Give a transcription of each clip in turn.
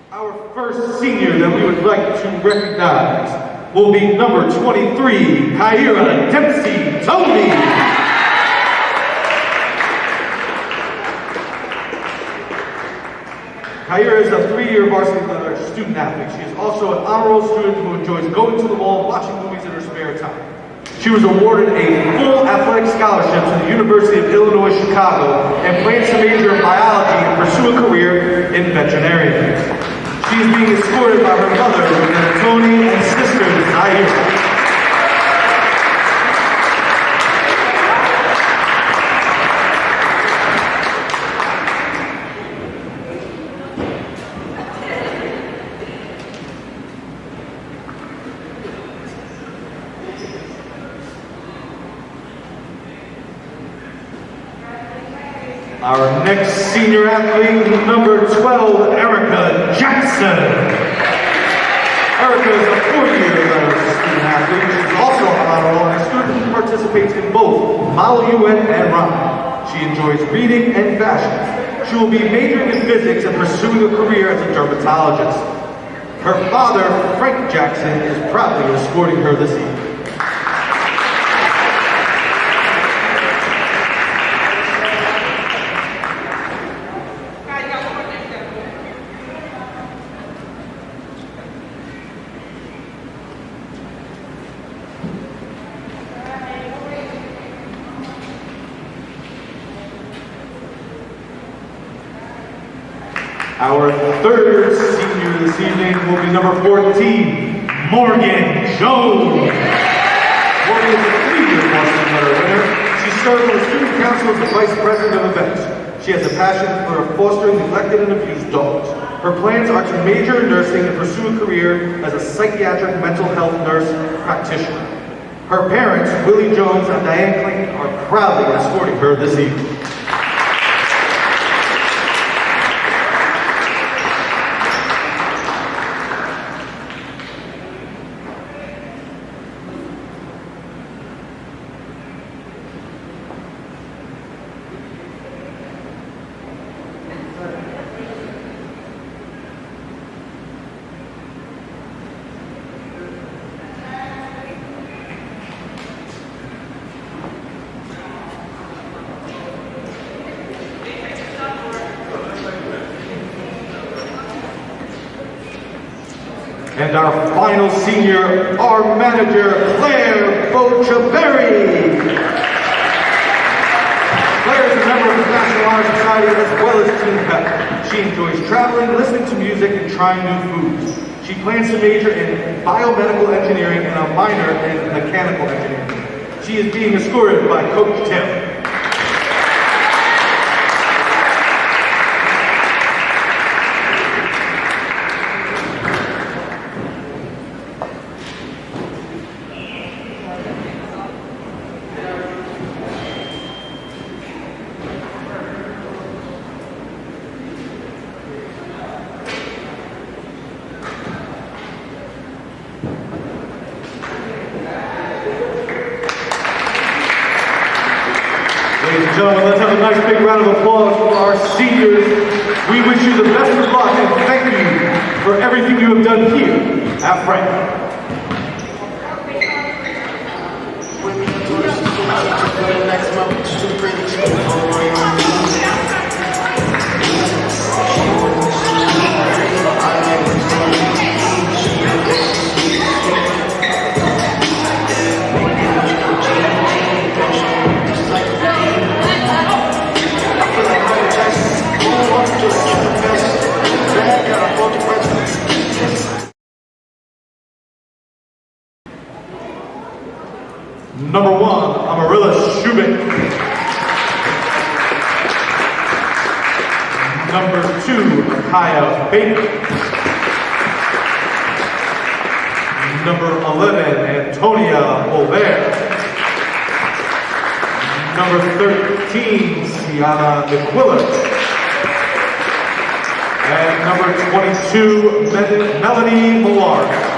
Our first senior that we would like to recognize will be number 23, Kyra Dempsey Tony. Kyra is a 3-year varsity student athlete. She is also an honor roll student who enjoys going to the mall and watching movies in her spare time. She was awarded a full athletic scholarship to the University of Illinois, Chicago, and plans to major in biology and pursue a career in veterinarian. She is being escorted by her mother, Lieutenant Tony, and sister, Zaire. Our next senior athlete, number 12, Erica Jackson. Erica is a 4-year student athlete. She's also a honor roll and a student who participates in both Model UN and ROM. She enjoys reading and fashion. She will be majoring in physics and pursuing a career as a dermatologist. Her father, Frank Jackson, is proudly escorting her this evening. Our third senior this evening will be number 14, Morgan Jones. Morgan is a 3-year varsity medal winner. She served on the student council as the vice president of events. She has a passion for fostering neglected and abused dogs. Her plans are to major in nursing and pursue a career as a psychiatric mental health nurse practitioner. Her parents, Willie Jones and Diane Clayton, are proudly escorting her this evening. And our final senior, our manager, Claire Bochaberry. Claire is a member of the National Honor Society as well as Team PEP. She enjoys traveling, listening to music, and trying new foods. She plans to major in biomedical engineering and a minor in mechanical engineering. She is being escorted by Coach Tim. Ladies and gentlemen, let's have a nice big round of applause for our seniors. We wish you the best of luck and thank you for everything you have done here at Franklin. Number 1, Amarilla Schubert. Number 2, Kaya Baker. Number 11, Antonia Olvera. Number 13, Sienna McQuiller. And number 22, Melanie Millard.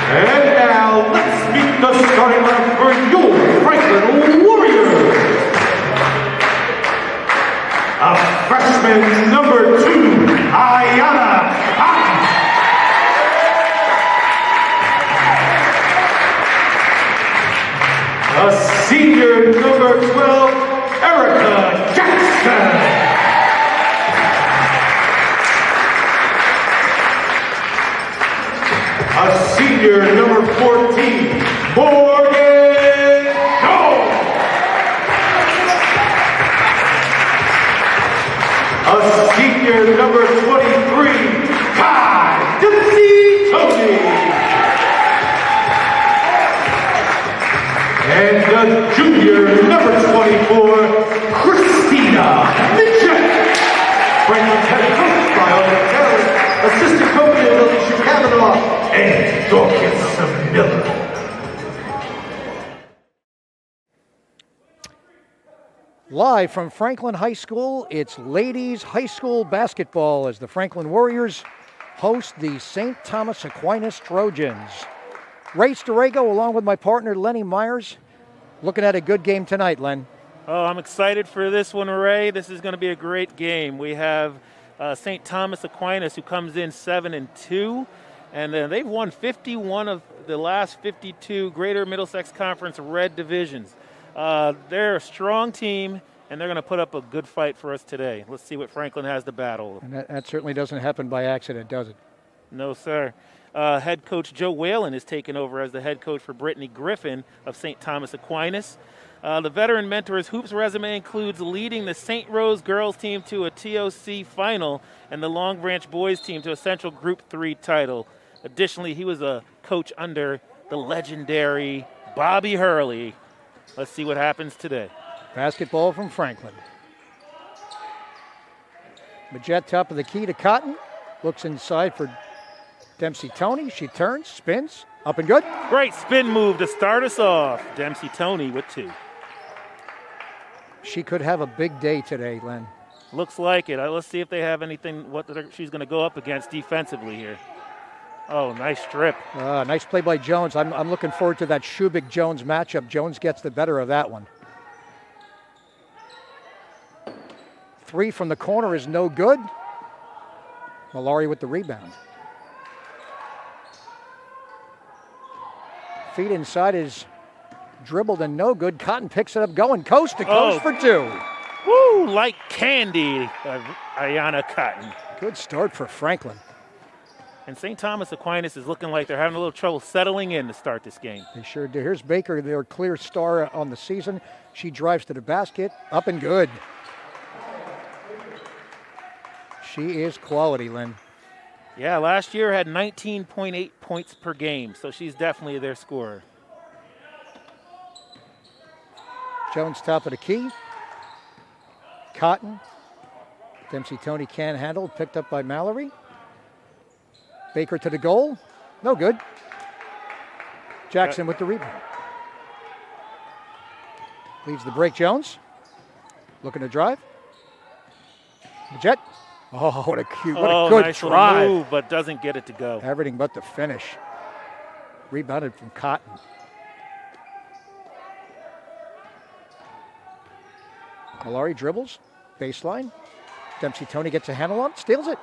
And now, let's meet the starting lineup for your Franklin Warriors. A freshman number 2, Ayana Cotton. A senior number 12, Erica Jackson. A senior number 14, Morgan Jones. A senior number 23, Kai Dempsey Tony. And the junior number 24, Christina Mitchell. Franklin's head coach by Alden Taylor, assistant coaches Alicia Kavanaugh and Dorcas Miller. Live from Franklin High School, it's ladies high school basketball as the Franklin Warriors host the St. Thomas Aquinas Trojans. Ray Storego along with my partner Lenny Myers, looking at a good game tonight, Len. Oh, I'm excited for this one, Ray. This is going to be a great game. We have St. Thomas Aquinas who comes in 7-2, and they've won 51 of the last 52 Greater Middlesex Conference Red divisions. They're a strong team, and they're going to put up a good fight for us today. Let's see what Franklin has to battle. And that certainly doesn't happen by accident, does it? No, sir. Head coach Joe Whalen is taking over as the head coach for Brittany Griffin of St. Thomas Aquinas. The veteran mentor's hoops resume includes leading the St. Rose girls team to a TOC final and the Long Branch boys team to a Central Group 3 title. Additionally, he was a coach under the legendary Bobby Hurley. Let's see what happens today. Basketball from Franklin. Majette top of the key to Cotton. Looks inside for Dempsey Tony. She turns, spins, up and good. Great spin move to start us off. Dempsey Tony with 2. She could have a big day today, Len. Looks like it. Let's see if they have anything, what she's going to go up against defensively here. Oh, nice strip. Nice play by Jones. I'm looking forward to that Shubik-Jones matchup. Jones gets the better of that one. 3 from the corner is no good. Malari with the rebound. Feet inside is dribbled and no good. Cotton picks it up going coast to coast for 2. Woo, like candy, Ayana Cotton. Good start for Franklin. And St. Thomas Aquinas is looking like they're having a little trouble settling in to start this game. They sure do. Here's Baker, their clear star on the season. She drives to the basket, up and good. She is quality, Lynn. Yeah, last year had 19.8 points per game, so she's definitely their scorer. Jones top of the key. Cotton. Dempsey Tony can't handle, picked up by Mallory. Baker to the goal. No good. Jackson with the rebound. Leaves the break, Jones. Looking to drive. Jet. Oh, what a cute, what a good nice drive. Move, but doesn't get it to go. Everything but the finish. Rebounded from Cotton. Malari dribbles, baseline. Dempsey Tony gets a handle on it, steals it.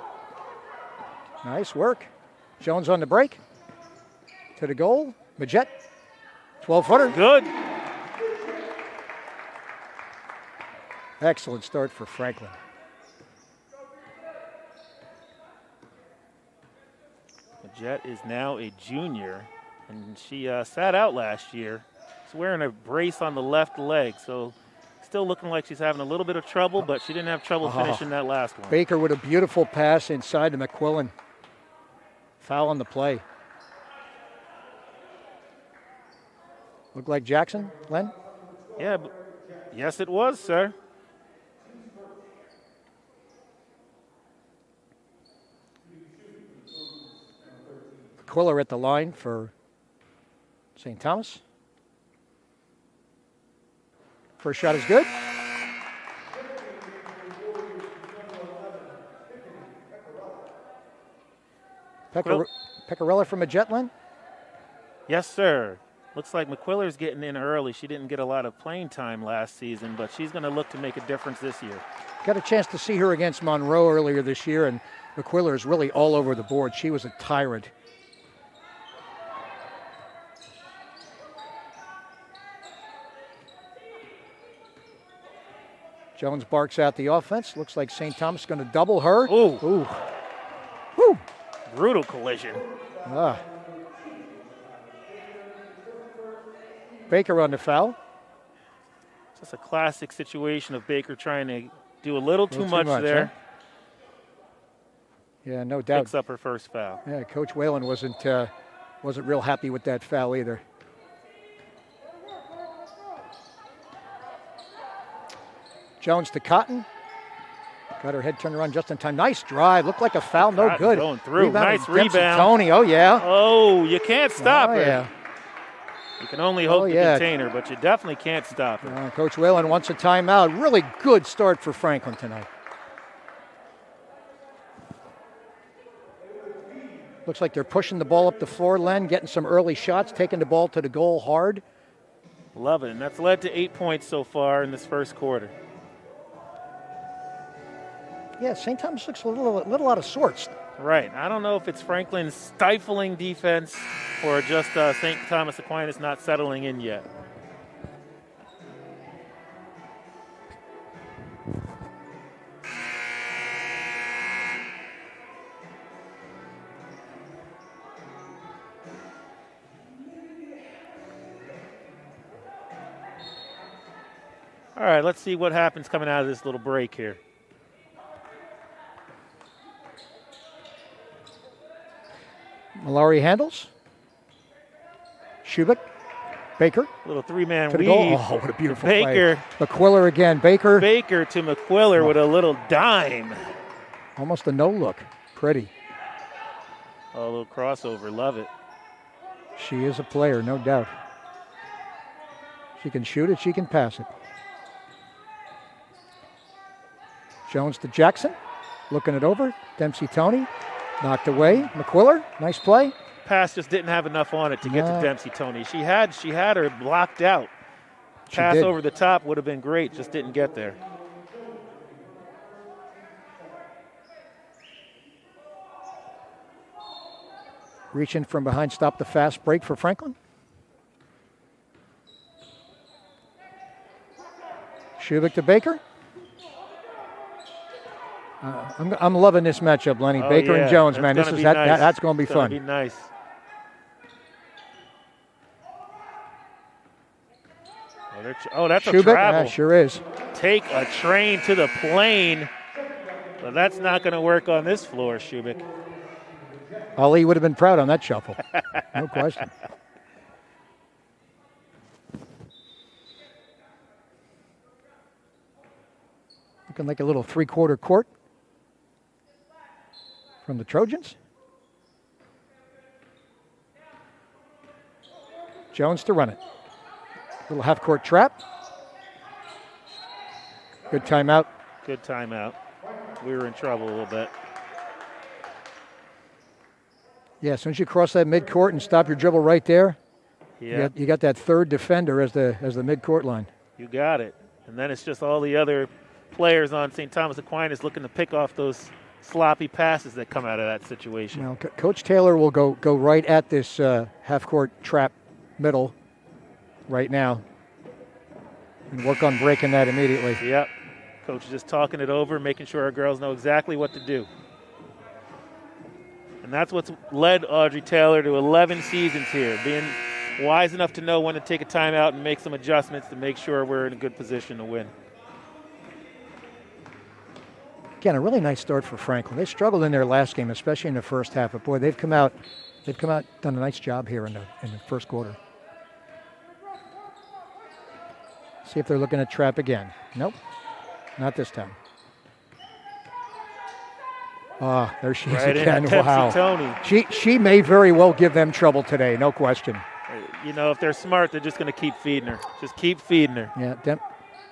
Nice work. Jones on the break. To the goal. Majette. 12-footer. Good. Excellent start for Franklin. Majette is now a junior, and she sat out last year. She's wearing a brace on the left leg, so still looking like she's having a little bit of trouble, but she didn't have trouble finishing that last one. Baker with a beautiful pass inside to McQuillan. Foul on the play. Look like Jackson, Len? Yeah, yes it was, sir. Quiller at the line for St. Thomas. First shot is good. Pecorella from a Jetland. Yes, sir. Looks like McQuiller's getting in early. She didn't get a lot of playing time last season, but she's going to look to make a difference this year. Got a chance to see her against Monroe earlier this year, and McQuiller is really all over the board. She was a tyrant. Jones barks out the offense. Looks like St. Thomas is going to double her. Ooh. Ooh. Woo. Brutal collision. Ah. Baker on the foul. Just a classic situation of Baker trying to do a little too much there. Huh? Yeah, no doubt. Picks up her first foul. Yeah, Coach Whalen wasn't real happy with that foul either. Jones to Cotton. Got her head turned around just in time. Nice drive. Looked like a foul. No Cotton good. going through. Nice Dempsey rebound. Tony. Oh, yeah. Oh, you can't stop her. Yeah. You can only hope to contain her, but you definitely can't stop her. Coach Whalen wants a timeout. Really good start for Franklin tonight. Looks like they're pushing the ball up the floor, Len, getting some early shots, taking the ball to the goal hard. Love it, and that's led to 8 points so far in this first quarter. Yeah, St. Thomas looks a little out of sorts. Right. I don't know if it's Franklin's stifling defense or just St. Thomas Aquinas not settling in yet. All right, let's see what happens coming out of this little break here. Mallory handles. Schubik. Baker. Little three-man to the weave. goal. Oh, what a beautiful Baker. play. McQuiller again. Baker. Baker to McQuiller with a little dime. Almost a no-look. Pretty. Oh, a little crossover. Love it. She is a player, no doubt. She can shoot it. She can pass it. Jones to Jackson. Looking it over. Dempsey Tony. Knocked away. McQuiller, nice play. Pass just didn't have enough on it to get to Dempsey Tony. She had her blocked out. Pass over the top would have been great, just didn't get there. Reaching from behind, stop the fast break for Franklin. Schubik to Baker. I'm loving this matchup, Lenny. Oh, Baker yeah. and Jones, That's man. That's going to be fun. Be nice. Oh, that's Schubik, a travel. Sure is. Take a train to the plane. But that's not going to work on this floor, Schubik. Ali would have been proud on that shuffle. No question. Looking like a little three-quarter court from the Trojans. Jones to run it. Little half-court trap. Good timeout. Good timeout. We were in trouble a little bit. Yeah, as soon as you cross that midcourt and stop your dribble right there, yeah, you got that third defender as the midcourt line. You got it. And then it's just all the other players on St. Thomas Aquinas looking to pick off those sloppy passes that come out of that situation. Well, Coach Taylor will go right at this half-court trap middle right now and work on breaking that immediately. Yep. Coach is just talking it over, making sure our girls know exactly what to do. And that's what's led Audrey Taylor to 11 seasons here, being wise enough to know when to take a timeout and make some adjustments to make sure we're in a good position to win. Again, a really nice start for Franklin. They struggled in their last game, especially in the first half, but boy, they've come out, done a nice job here in the first quarter. See if they're looking at trap again. Nope, not this time. Ah, there she is right again. Wow. Tony. She may very well give them trouble today, no question. You know, if they're smart, they're just going to keep feeding her. Just keep feeding her. Yeah,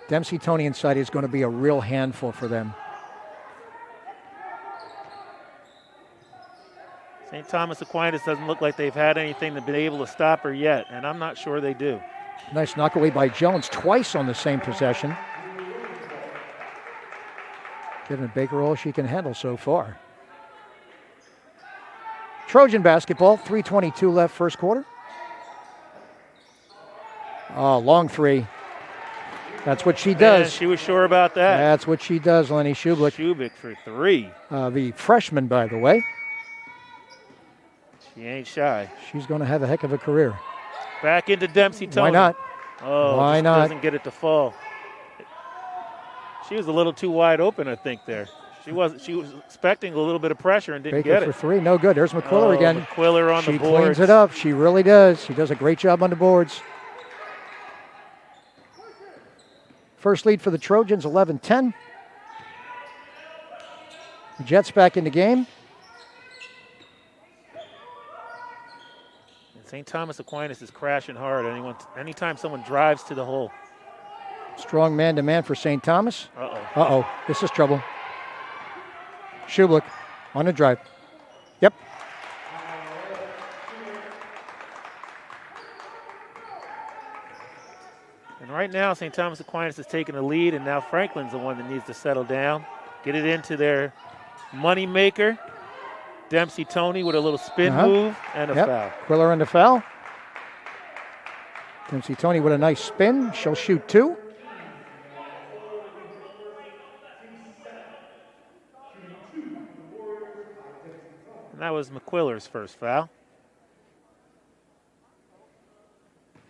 Dempsey Tony inside is going to be a real handful for them. St. Thomas Aquinas doesn't look like they've had anything to be able to stop her yet, and I'm not sure they do. Nice knockaway by Jones twice on the same possession. Giving Baker all she can handle so far. Trojan basketball, 3:22 left first quarter. Oh, long three. That's what she does. Yeah, she was sure about that. That's what she does, Lenny Shublik. Shubik for three. The freshman, by the way. She ain't shy. She's going to have a heck of a career. Back into Dempsey Tony. Why not? Oh, why not? Doesn't get it to fall. She was a little too wide open, I think, there. She was expecting a little bit of pressure and didn't Baker get for it. three, no good. There's McQuiller again. McQuiller on the boards. She cleans it up. She really does. She does a great job on the boards. First lead for the Trojans, 11-10. The Jets back in the game. And St. Thomas Aquinas is crashing hard anytime someone drives to the hole. Strong man-to-man for St. Thomas. Uh-oh. Uh-oh. This is trouble. Shublik on the drive. Yep. And right now, St. Thomas Aquinas is taking the lead, and now Franklin's the one that needs to settle down, get it into their money maker. Dempsey Tony with a little spin move and a foul. Quiller on the foul. Dempsey Tony with a nice spin. She'll shoot two. And that was McQuiller's first foul.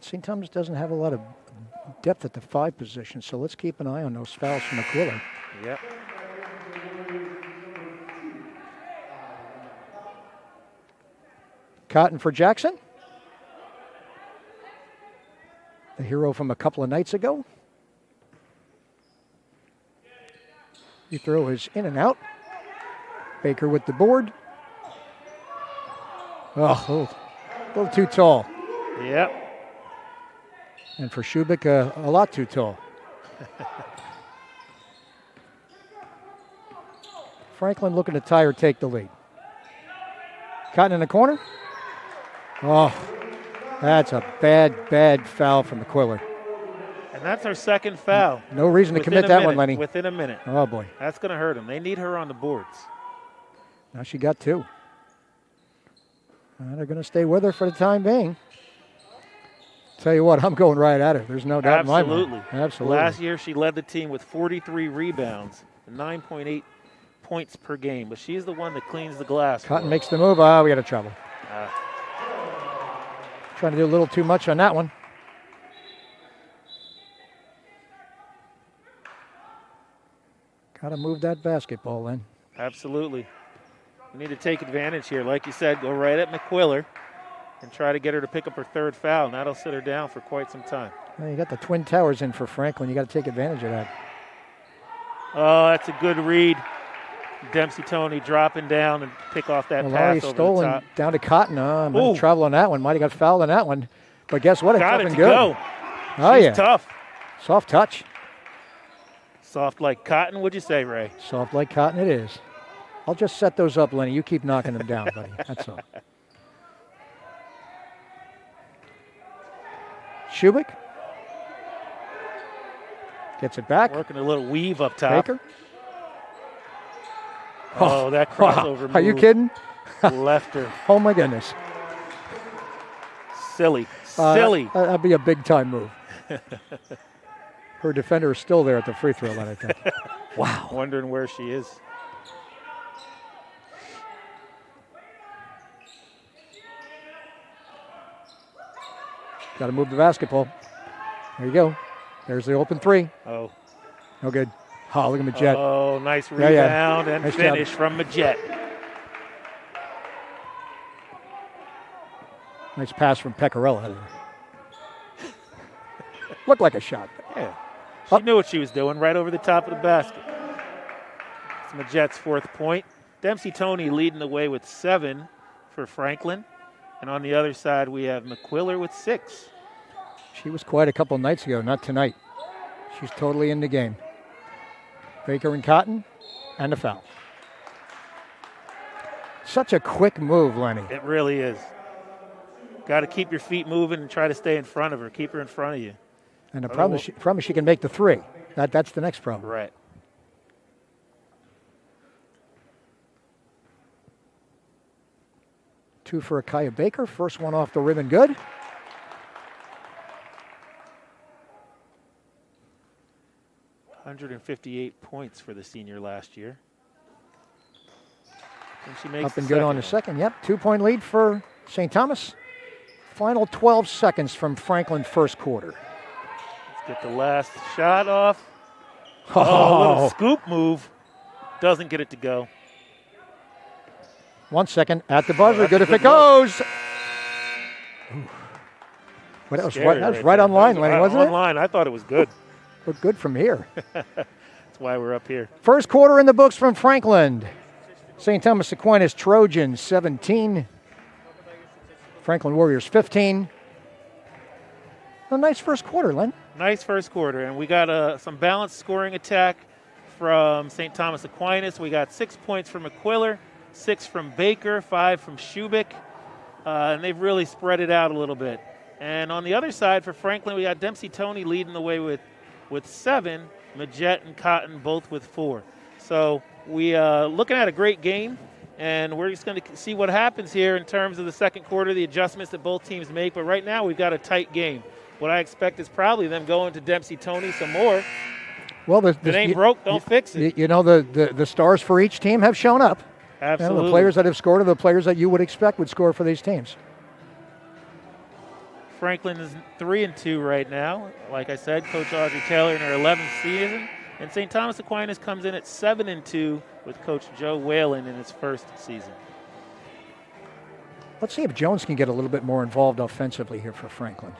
St. Thomas doesn't have a lot of depth at the 5 position, so let's keep an eye on those fouls from McQuiller. Yep. Cotton for Jackson. The hero from a couple of nights ago. He throw is in and out. Baker with the board. Oh, a little too tall. Yep. And for Shubik, a lot too tall. Franklin looking to tie or take the lead. Cotton in the corner. Oh, that's a bad foul from McQuiller. And that's her second foul. No reason to commit that one, Lenny. Within a minute. Oh, boy. That's going to hurt them. They need her on the boards. Now she got 2. They're going to stay with her for the time being. Tell you what, I'm going right at her. There's no doubt in my mind. Absolutely. Last year, she led the team with 43 rebounds, 9.8 points per game. But she's the one that cleans the glass. Cotton makes the move. We got a trouble. Trying to do a little too much on that one. Got to move that basketball then. Absolutely. We need to take advantage here. Like you said, go right at McQuiller and try to get her to pick up her third foul, and that'll sit her down for quite some time. Well, you got the Twin Towers in for Franklin. You got to take advantage of that. Oh, that's a good read. Dempsey Tony dropping down and pick off that pass over stolen the top. Down to Cotton. I'm in trouble on that one. Might have got fouled on that one. But guess what? It's Got up it and to good. go. Oh, She's yeah. tough. Soft touch. Soft like cotton, would you say, Ray? Soft like cotton it is. I'll just set those up, Lenny. You keep knocking them down, buddy. That's all. Shubik gets it back. Working a little weave up top. Baker. Oh, that crossover move. Are you kidding? Left her. Oh, my goodness. Silly. Silly. That'd be a big-time move. Her defender is still there at the free throw line, I think. Wow. Wondering where she is. Got to move the basketball. There you go. There's the open three. Oh. No good. Oh, look at Majet. Oh, nice rebound and nice finish job. from Majet. Nice pass from Pecorella. Looked like a shot. Yeah. She knew what she was doing, right over the top of the basket. It's Majet's 4th point. Dempsey Tony leading the way with 7 for Franklin. And on the other side, we have McQuiller with 6. She was quiet a couple nights ago, not tonight. She's totally in the game. Baker and Cotton, and a foul. Such a quick move, Lenny. It really is. Got to keep your feet moving and try to stay in front of her. Keep her in front of you. And the problem is she can make the three. That's the next problem. Right. Two for Akaya Baker. First one off the ribbon, good. $158 points for the senior last year. And she makes Up and good on the one. second. Yep, 2-point lead for St. Thomas. Final 12 seconds from Franklin first quarter. Let's get the last shot off. Oh, a little scoop move. Doesn't get it to go. 1 second at the buzzer. that's Good a if good it goes. Well, that was Scary right there. on line, That was Lenny, right wasn't on it? line. I thought it was good. Looked good from here. That's why we're up here. First quarter in the books from Franklin. St. Thomas Aquinas Trojans 17. Franklin Warriors 15. A nice first quarter, Len. Nice first quarter, and we got some balanced scoring attack from St. Thomas Aquinas. We got 6 points from McQuiller, 6 from Baker, 5 from Shubik, and they've really spread it out a little bit. And on the other side for Franklin, we got Dempsey Tony leading the way with 7, Majette and Cotton both with 4. So we looking at a great game, and we're just going to see what happens here in terms of the second quarter, the adjustments that both teams make. But right now we've got a tight game. What I expect is probably them going to Dempsey Tony some more. Well, If it ain't broke, don't fix it. You know, the stars for each team have shown up. Absolutely. You know, the players that have scored are the players that you would expect would score for these teams. Franklin is 3-2 right now. Like I said, Coach Audrey Taylor in her 11th season. And St. Thomas Aquinas comes in at 7-2 with Coach Joe Whalen in his first season. Let's see if Jones can get a little bit more involved offensively here for Franklin.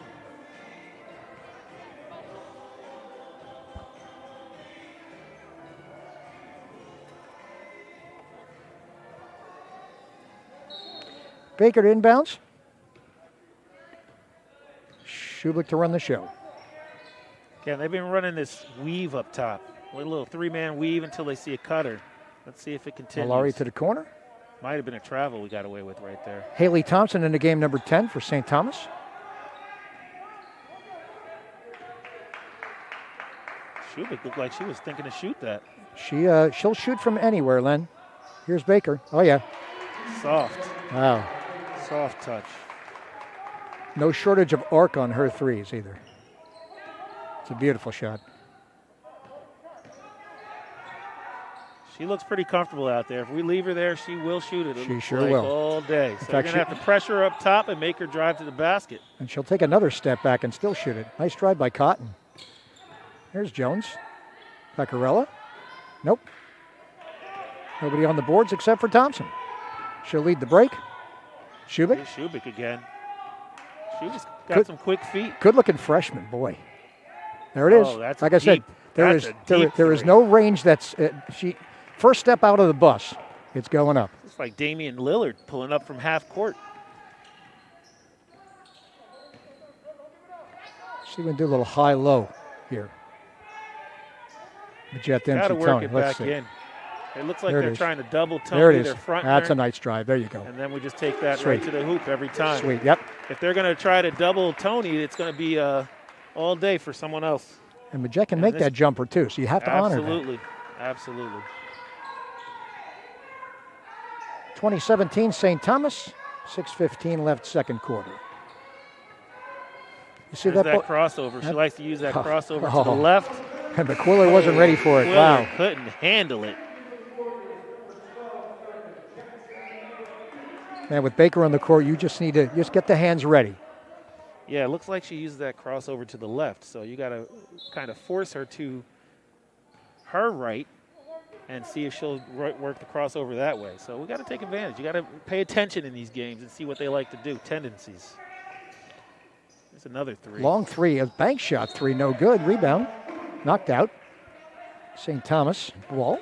Baker to inbounds. Shubik to run the show. Yeah, they've been running this weave up top. A little 3-man weave until they see a cutter. Let's see if it continues. Malari to the corner. Might have been a travel we got away with right there. Haley Thompson in the game number 10 for St. Thomas. Shubik looked like she was thinking to shoot that. She'll shoot from anywhere, Len. Here's Baker. Oh, yeah. Soft. Wow. Soft touch. No shortage of arc on her threes either. It's a beautiful shot. She looks pretty comfortable out there. If we leave her there, she will shoot it. She sure like will. All day. So fact, you're going to have to pressure her up top and make her drive to the basket. And she'll take another step back and still shoot it. Nice drive by Cotton. There's Jones. Pecorella. Nope. Nobody on the boards except for Thompson. She'll lead the break. Shubik. Here's Shubik again. Shubik's got some quick feet. Good-looking freshman, boy. There it is. Oh, that's like I said, there is three. no range that's first step out of the bus. It's going up. It's like Damian Lillard pulling up from half court. See, we can do a little high-low here. Majette Got to Dempsey work Tony. it Let's back see. in. It looks like There it they're is. trying to double There it Tony is. their front. That's a nice drive. There you go. And then we just take that Sweet. right to the hoop every time. Sweet. Yep. If they're going to try to double Tony, it's going to be all day for someone else. And Majette can And make this- that jumper too, so you have to honor that. Absolutely. Absolutely. 2017 St. Thomas, 6:15 left second quarter. You see There's that? that crossover. She likes to use that crossover to Oh. the left. And McQuiller wasn't ready for it. Quiller Wow. couldn't handle it. Man, with Baker on the court, you just need to get the hands ready. Yeah, it looks like she used that crossover to the left. So you got to kind of force her to her right and see if she'll work the crossover that way. So we got to take advantage. You got to pay attention in these games and see what they like to do, tendencies. There's another three. Long three, a bank shot three, no good. Rebound, knocked out. St. Thomas ball.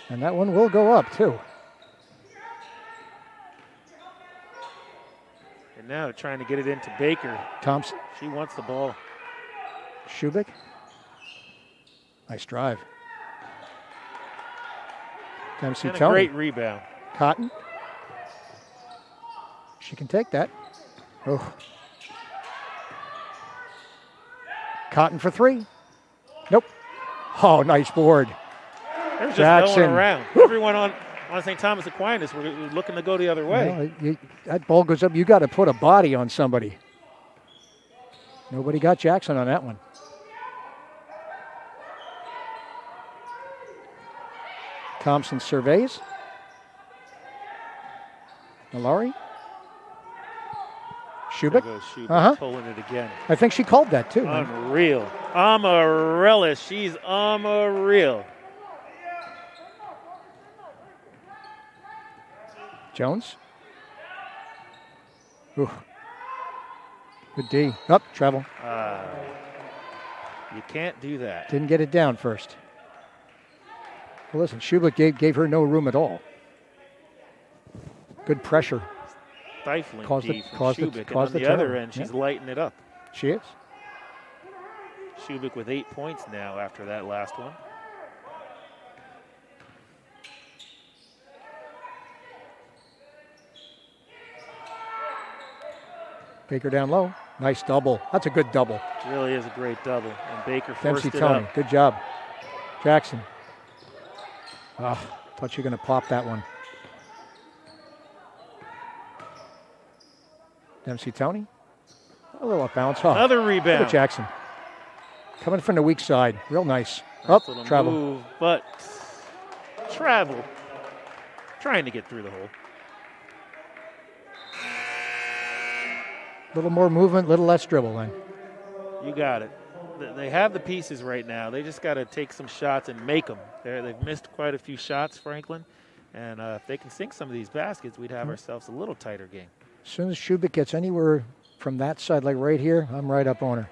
And that one will go up too. it, trying to get it into Baker. Thompson. She wants the ball. Shubik. Nice drive. Dempsey And a Tony. great rebound. Cotton. She can take that. Oh. Cotton for three. Nope. Oh, nice board. There's just Jackson. no one around. Everyone on St. Thomas Aquinas were looking to go the other way. Well, that ball goes up. You got to put a body on somebody. Nobody got Jackson on that one. Thompson surveys. Mallory. There Shubik. goes Shubik, Uh-huh. pulling it again. I think she called that too. Unreal. Amaryllis. She's unreal. Jones. Ooh. Good D. Up, travel. You can't do that. Didn't get it down first. Well, listen, Shubik gave her no room at all. Good pressure. Stifling Caused the- D from caused the- Shubik. caused And the on the other turnover. end, she's Yeah. lighting it up. She is. Shubik with 8 points now after that last one. Baker down low. Nice double. That's a good double. Really is a great double. And Baker forced Dempsey it Tony. up. Good job. Jackson. Ah, thought you were going to pop that one. Dempsey Tony. A little up bounce. Oh, Another look rebound. at Jackson. Coming from the weak side. Real nice. Nice Up, little travel. move, but travel. Trying to get through the hole. A little more movement, a little less dribble then. You got it. They have the pieces right now. They just got to take some shots and make them. They've missed quite a few shots, Franklin. And if they can sink some of these baskets, we'd have ourselves a little tighter game. As soon as Shubik gets anywhere from that side, like right here, I'm right up on her.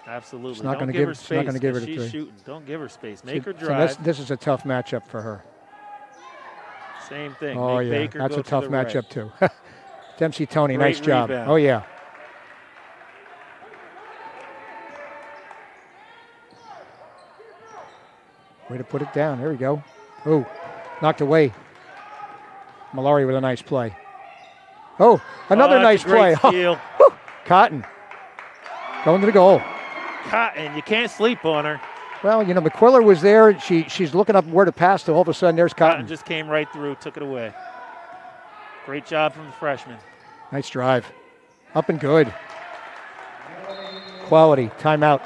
Absolutely. It's not Don't gonna give give- her it's not space. gonna give her if the she's three. shooting. Don't give her space. Make her So drive. this is a tough matchup for her. Same thing. Oh, Make yeah. Baker That's go a tough to the right. matchup, too. Dempsey Tony, Great nice job. rebound. Oh, yeah. Way to put it down. There we go. Oh, knocked away. Mallory with a nice play. Oh, another that's nice a great play. steal. Whew. Cotton going to the goal. Cotton, you can't sleep on her. Well, you know, McQuiller was there. She's looking up where to pass to. All of a sudden, there's Cotton Cotton. just came right through, took it away. Great job from the freshman. Nice drive. Up and good. Quality. Timeout.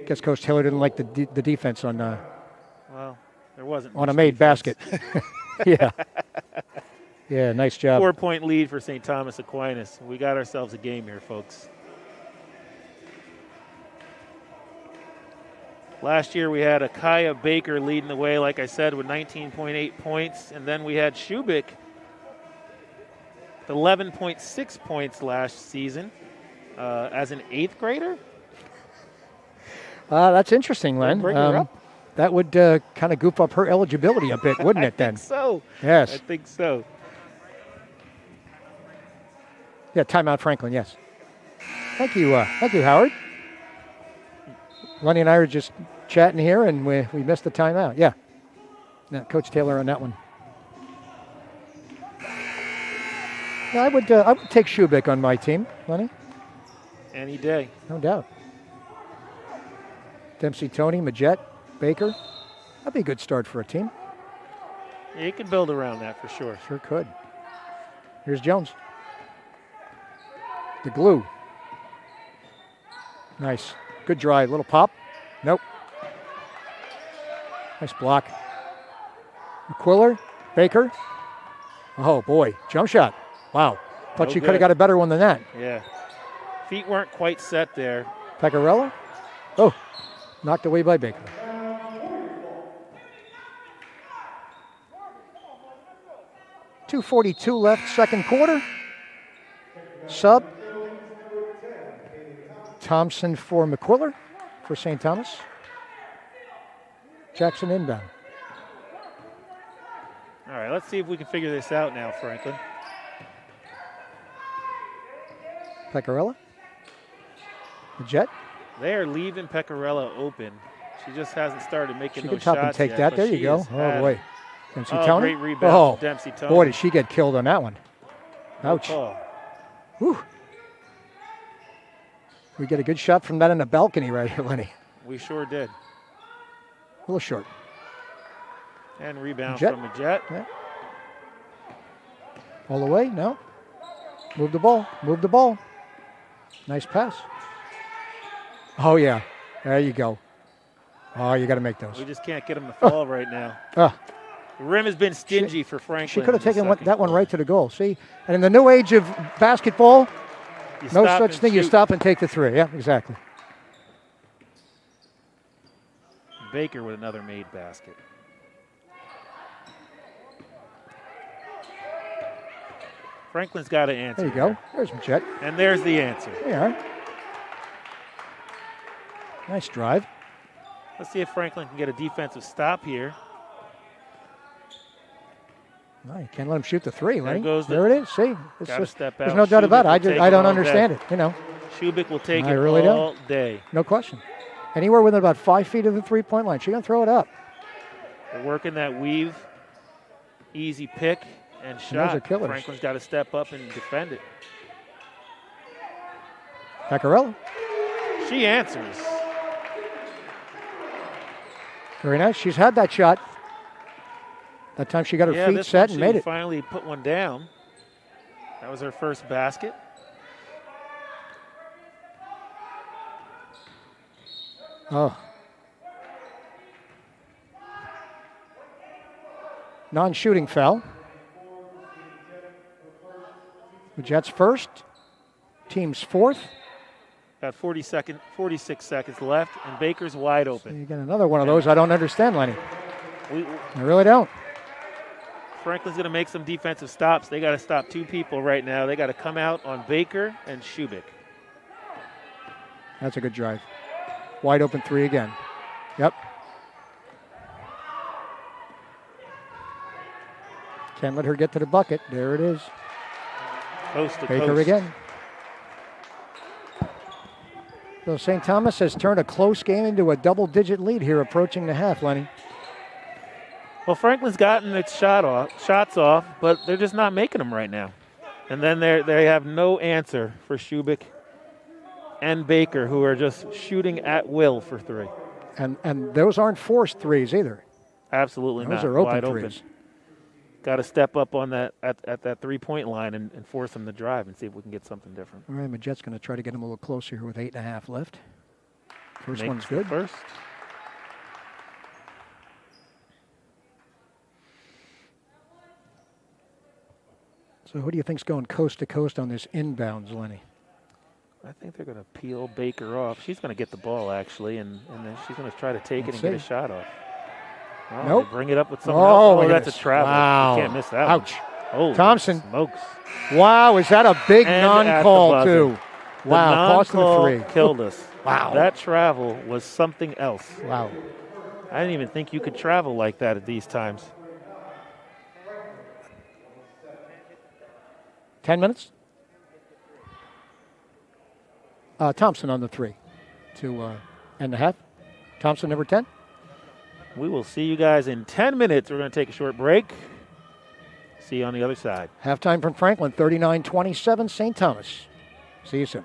Guess Coach Taylor didn't like the defense on Well, there wasn't a much made defense. basket. Yeah. Yeah, nice job. 4-point lead for St. Thomas Aquinas. We got ourselves a game here, folks. Last year we had Akaya Baker leading the way, like I said, with 19.8 points. And then we had Shubik, 11.6 points last season as an 8th grader. That's interesting, Len. Bring her up. That would kind of goof up her eligibility a bit, wouldn't it, then? I think so. Yes. I think so. Yeah, timeout, Franklin, yes. Thank you, Howard. Lenny and I are just chatting here, and we missed the timeout. Yeah. Coach Taylor on that one. Yeah, I would take Shubik on my team, Lenny. Any day. No doubt. Dempsey, Tony, Majette, Baker. That'd be a good start for a team. Yeah, you can build around that for sure. Sure could. Here's Jones. The glue. Nice. Good drive. Little pop. Nope. Nice block. McQuiller. Baker. Oh, boy. Jump shot. Wow. Thought No you could have good. got a better one than that. Yeah. Feet weren't quite set there. Pecorella. Oh. Knocked away by Baker. .242 left, second quarter. Sub. Thompson for McQuiller for St. Thomas. Jackson inbound. All right, Let's see if we can figure this out now, Franklin. Pecorella. The Jet. They are leaving Pecorella open. She just hasn't started making She those can top shots and take yet, that. but There you she go. is Oh, at boy. it. Dempsey Oh, Tony. great rebound Oh, from Dempsey Tony. boy, did she get killed on that one. No Ouch. call. Whew. We get a good shot from that in the balcony right here, Lenny. We sure did. A little short. And rebound Jet. from a Jet. Yeah. All the way? No. Move the ball. Move the ball. Nice pass. Oh, yeah. There you go. Oh, you got to make those. We just can't get them to fall right now. Ah. The rim has been stingy for Franklin. She could have in the taken second that one quarter. right to the goal. See? And in the new age of basketball, You no stop such and thing. You shoot. stop and take the three. Yeah, exactly. Baker with another made basket. Franklin's got to answer. There you go. here. There's Jet. And there's the answer. There you are. Nice drive. Let's see if Franklin can get a defensive stop here. No, you can't let him shoot the three, Lenny. goes the- There it is. See? It's Gotta just, step there's out. no doubt about it. Shubik I will take I it don't all understand day. it, you know. Shubik will take I it really don't. all day. No question. Anywhere within about 5 feet of the three-point line, she's going to throw it up. They're working that weave, easy pick and those shot. are killers. Franklin's got to step up and defend it. Pecorella. She answers. Very nice. She's had that shot. That time she got her Yeah, feet this set one and made she it. finally put one down. That was her first basket. Oh. Non-shooting foul. The Jets first. Team's fourth. Got 46 seconds left, and Baker's wide You open. get another one of those I don't understand, Lenny. We, I really don't. Franklin's going to make some defensive stops. They got to stop two people right now. They got to come out on Baker and Shubik. That's a good drive. Wide open three again. Yep. Can't let her get to the bucket. There it is. Coast to Baker coast. again. So St. Thomas has turned a close game into a double-digit lead here approaching the half, Lenny. Well, Franklin's gotten its shots off, but they're just not making them right now. And then they have no answer for Shubik and Baker, who are just shooting at will for three. And those aren't forced threes either. Absolutely Those not. are open Wide threes. open. Got to step up on that at that three-point line and force them to drive and see if we can get something different. All right, Majet's going to try to get him a little closer here with 8.5 left. First Makes one's the good. First. So who do you think's going coast to coast on this inbounds, Lenny? I think they're going to peel Baker off. She's going to get the ball, actually, and then she's going to try to take Let's it and get a see. shot off. Oh, Nope. they bring it up with someone Oh, else. my Oh, that's goodness. a travel. Wow. You can't miss that Ouch. one. Holy Thompson. smokes. Wow, is that a big And at the non-call buzzer. too? The Wow, cost him non-call three. killed us. Wow. That travel was something else. Wow. I didn't even think you could travel like that at these times. 10 minutes? Thompson on the three to end the half. Thompson, number 10. We will see you guys in 10 minutes. We're going to take a short break. See you on the other side. Halftime from Franklin, 39-27, St. Thomas. See you soon.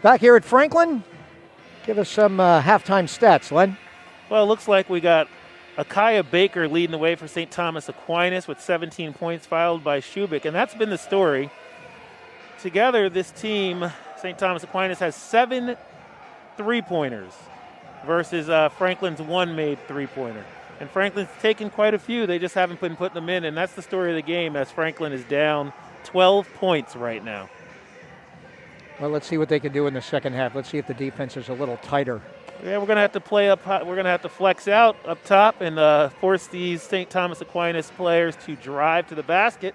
Back here at Franklin, give us some halftime stats, Len. Well, it looks like we got Akaya Baker leading the way for St. Thomas Aquinas with 17 points, followed by Shubik, and that's been the story. Together, this team, St. Thomas Aquinas, has 7 3-pointers versus Franklin's 1 made 3-pointer. And Franklin's taken quite a few. They just haven't been putting them in, and that's the story of the game as Franklin is down 12 points right now. Well, let's see what they can do in the second half. Let's see if the defense is a little tighter. Yeah, we're going to have to play up. We're going to have to flex out up top and force these St. Thomas Aquinas players to drive to the basket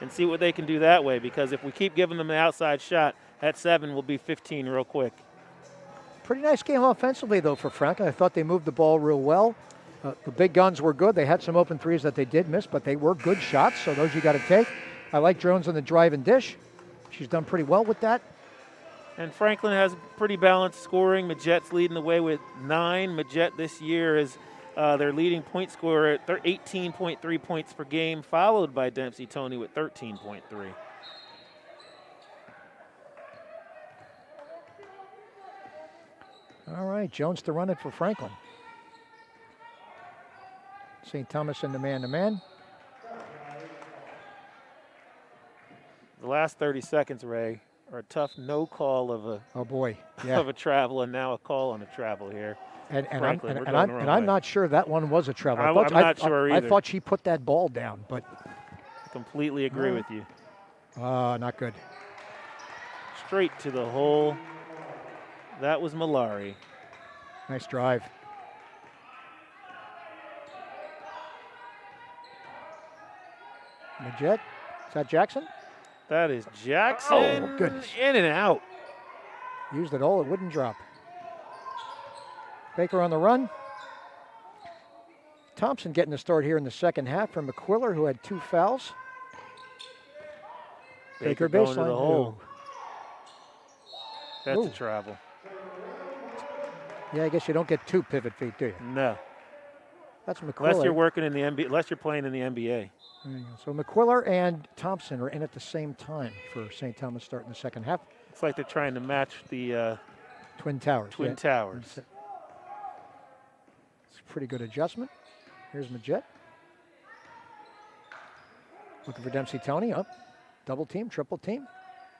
and see what they can do that way, because if we keep giving them the outside shot, at 7 will be 15 real quick. Pretty nice game offensively, though, for Franklin. I thought they moved the ball real well. The big guns were good. They had some open threes that they did miss, but they were good shots, so those you got to take. I like Jones on the drive and dish. She's done pretty well with that. And Franklin has pretty balanced scoring. Majette's leading the way with 9. Majette this year is their leading point scorer at 18.3 points per game, followed by Dempsey Tony with 13.3. All right, Jones to run it for Franklin. St. Thomas in the man-to-man. The last 30 seconds, Ray, are a tough no call of a of a travel, and now a call on a travel here. And I'm not sure that one was a travel. I'm not sure either. I thought she put that ball down, but I completely agree with you. Not good. Straight to the hole. That was Malari. Nice drive. Majette, is that Jackson? That is Jackson. Oh, goodness. In and out. Used it all, it wouldn't drop. Baker on the run. Thompson getting the start here in the second half from McQuiller, who had 2 fouls. Baker going baseline. to the hole. That's Ooh. a travel. Yeah, I guess you don't get 2 pivot feet, do you? No. That's McQuiller. Unless you're working in the NBA, unless you're playing in the NBA. So McQuiller and Thompson are in at the same time for St. Thomas starting the second half. It's like they're trying to match the Twin Towers. Twin Towers. It's a pretty good adjustment. Here's Majette. Looking for Dempsey Tony up. Double team, triple team.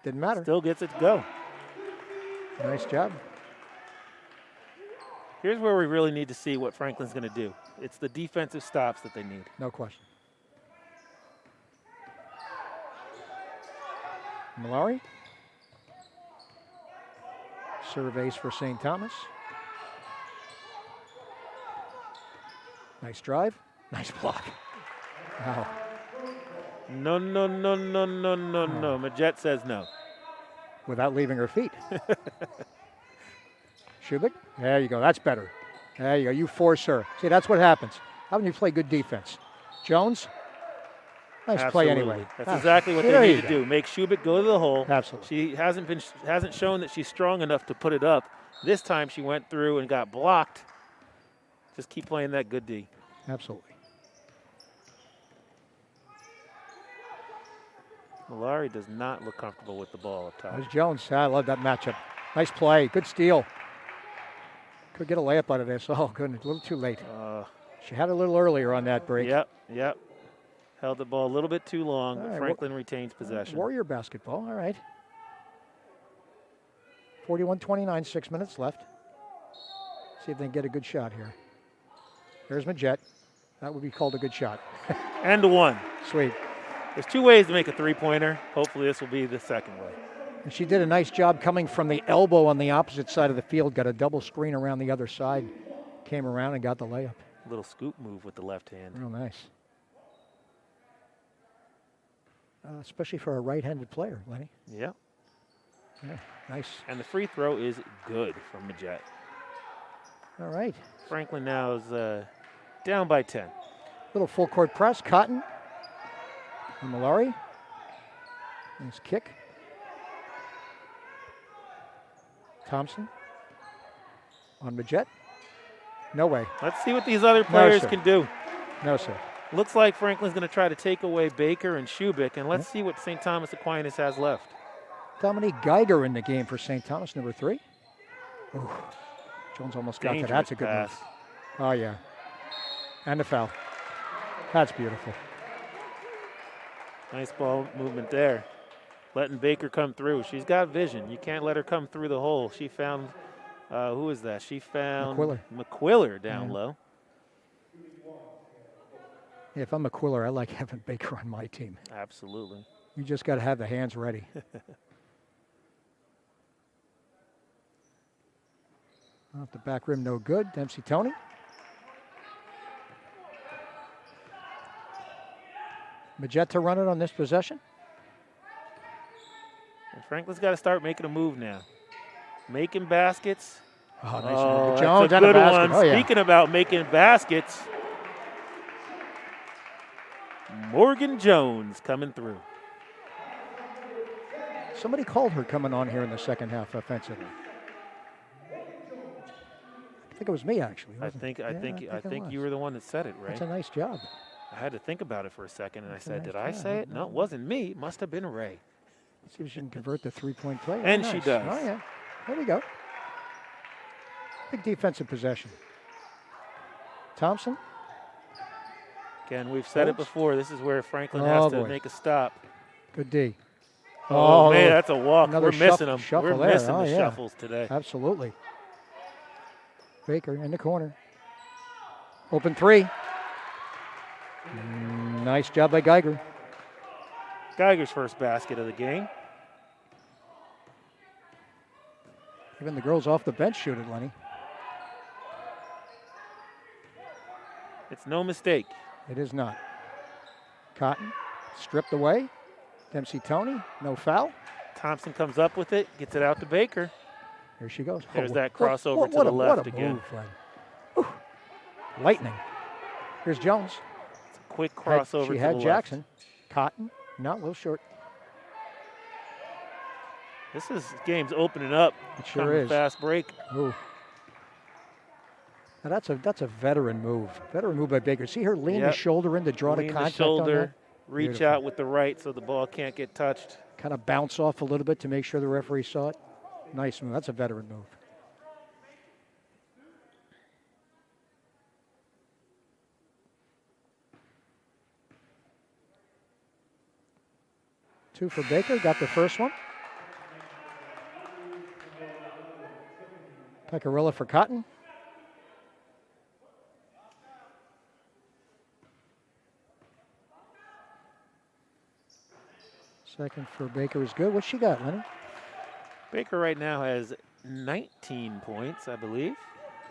Didn't matter. Still gets it to go. Nice job. Here's where we really need to see what Franklin's going to do. It's the defensive stops that they need. No question. Malari. Surveys for St. Thomas. Nice drive. Nice block. Wow. No. Majette says no. Without leaving her feet. Shubik. There you go. That's better. There you go. You force her. See, that's what happens. How when you play good defense? Jones. Nice play anyway. That's exactly what they need to do. Make Shubik go to the hole. Absolutely. She hasn't shown that she's strong enough to put it up. This time she went through and got blocked. Just keep playing that good D. Absolutely. Malari does not look comfortable with the ball up top. There's Jones. I love that matchup. Nice play. Good steal. Could get a layup out of this. Oh, goodness. A little too late. She had a little earlier on that break. Yep. Held the ball a little bit too long, but Franklin retains possession. Warrior basketball. All right. 41-29, 6 minutes left. See if they can get a good shot here. There's Majette. That would be called a good shot. And one. Sweet. There's 2 ways to make a 3-pointer. Hopefully this will be the second way. And she did a nice job coming from the elbow on the opposite side of the field. Got a double screen around the other side. Came around and got the layup. Little scoop move with the left hand. Real nice. Especially for a right-handed player, Lenny. Yeah. Nice. And the free throw is good from Majette. All right. Franklin now is down by 10. Little full court press. Cotton. And Malari. Nice kick. Thompson. On Majette. No way. Let's see what these other players can do. No, sir. Looks like Franklin's going to try to take away Baker and Shubik, and let's see what St. Thomas Aquinas has left. Dominique Geiger in the game for St. Thomas, number 3. Ooh, Jones almost got that. That's a good pass. move. Oh, yeah. And the foul. That's beautiful. Nice ball movement there. Letting Baker come through. She's got vision. You can't let her come through the hole. She found, who is that? She found McQuiller down low. Yeah, if I'm a Quiller, I like having Baker on my team. Absolutely. You just got to have the hands ready. Off the back rim, no good. Dempsey Tony. Magetta run it on this possession. And Franklin's got to start making a move now. Making baskets. Oh, nice. Oh, Jones that's a and good a basket. one. Oh, yeah. Speaking about making baskets, Morgan Jones coming through. Somebody called her coming on here in the second half offensively. I think it was me, actually. I think it you were the one that said it, Ray. That's a nice job. I had to think about it for a second, and I said, nice did I job. say it? No, it wasn't me. It must have been Ray. See if she can convert the three-point play. And nice. she does. Oh, yeah. There we go. Big defensive possession. Thompson. Again, we've said it before. This is where Franklin Oh, has to boy. make a stop. Good D. Oh, man, that's a walk. another We're missing them. shuffle We're there. missing Oh, the yeah. shuffles today. Absolutely. Baker in the corner. Open 3. Nice job by Geiger. Geiger's first basket of the game. Even the girls off the bench shoot it, Lenny. It's no mistake. It is not. Cotton stripped away. Dempsey Tony, no foul. Thompson comes up with it, gets it out to Baker. Here she goes. There's that crossover to the left again. Move, Len. Lightning. Here's Jones. It's a quick crossover She to had the Jackson. left. Cotton, not a little short. This game's opening up. It sure Kind of a is. fast break. Ooh. Now that's a veteran move. Veteran move by Baker. See her lean the shoulder in to draw Lean the the contact shoulder, on that? reach Beautiful. out with the right so the ball can't get touched. Kind of bounce off a little bit to make sure the referee saw it. Nice move. That's a veteran move. Two for Baker. Got the first one. Pecorilla for Cotton. Second for Baker is good. What's she got, Lenny? Baker right now has 19 points, I believe.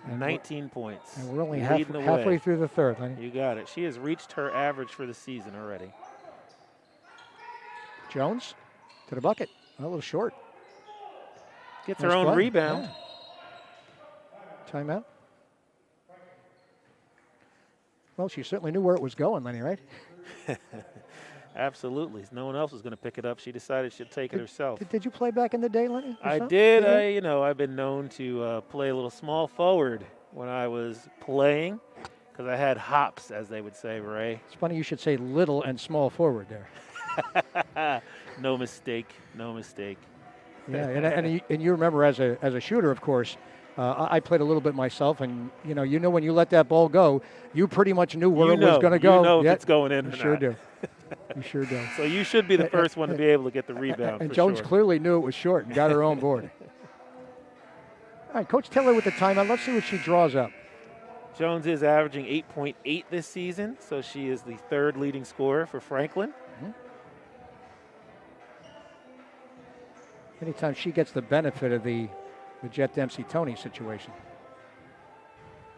And 19 points. And we're only Leading the halfway way. through the third, Lenny. You got it. She has reached her average for the season already. Jones to the bucket. A little short. Gets Nice her own play. rebound. Yeah. Timeout. Well, she certainly knew where it was going, Lenny, right? Absolutely. No one else was going to pick it up. She decided she'd take it herself. Did you play back in the day, Lenny? I yourself? did. Yeah. I've been known to play a little small forward when I was playing because I had hops, as they would say, Ray. It's funny you should say little and small forward there. No mistake. No mistake. Yeah, and you remember as a shooter, of course, I played a little bit myself, and you know when you let that ball go, you pretty much knew where it was going to go. You know Yep. if it's going in You or sure not. do. You sure do. So you should be the first one to be able to get the rebound. And for Jones sure. clearly knew it was short and got her own board. All right, Coach Taylor with the timeout. Let's see what she draws up. Jones is averaging 8.8 this season, so she is the third leading scorer for Franklin. Anytime she gets the benefit of the Jet Dempsey Tony situation.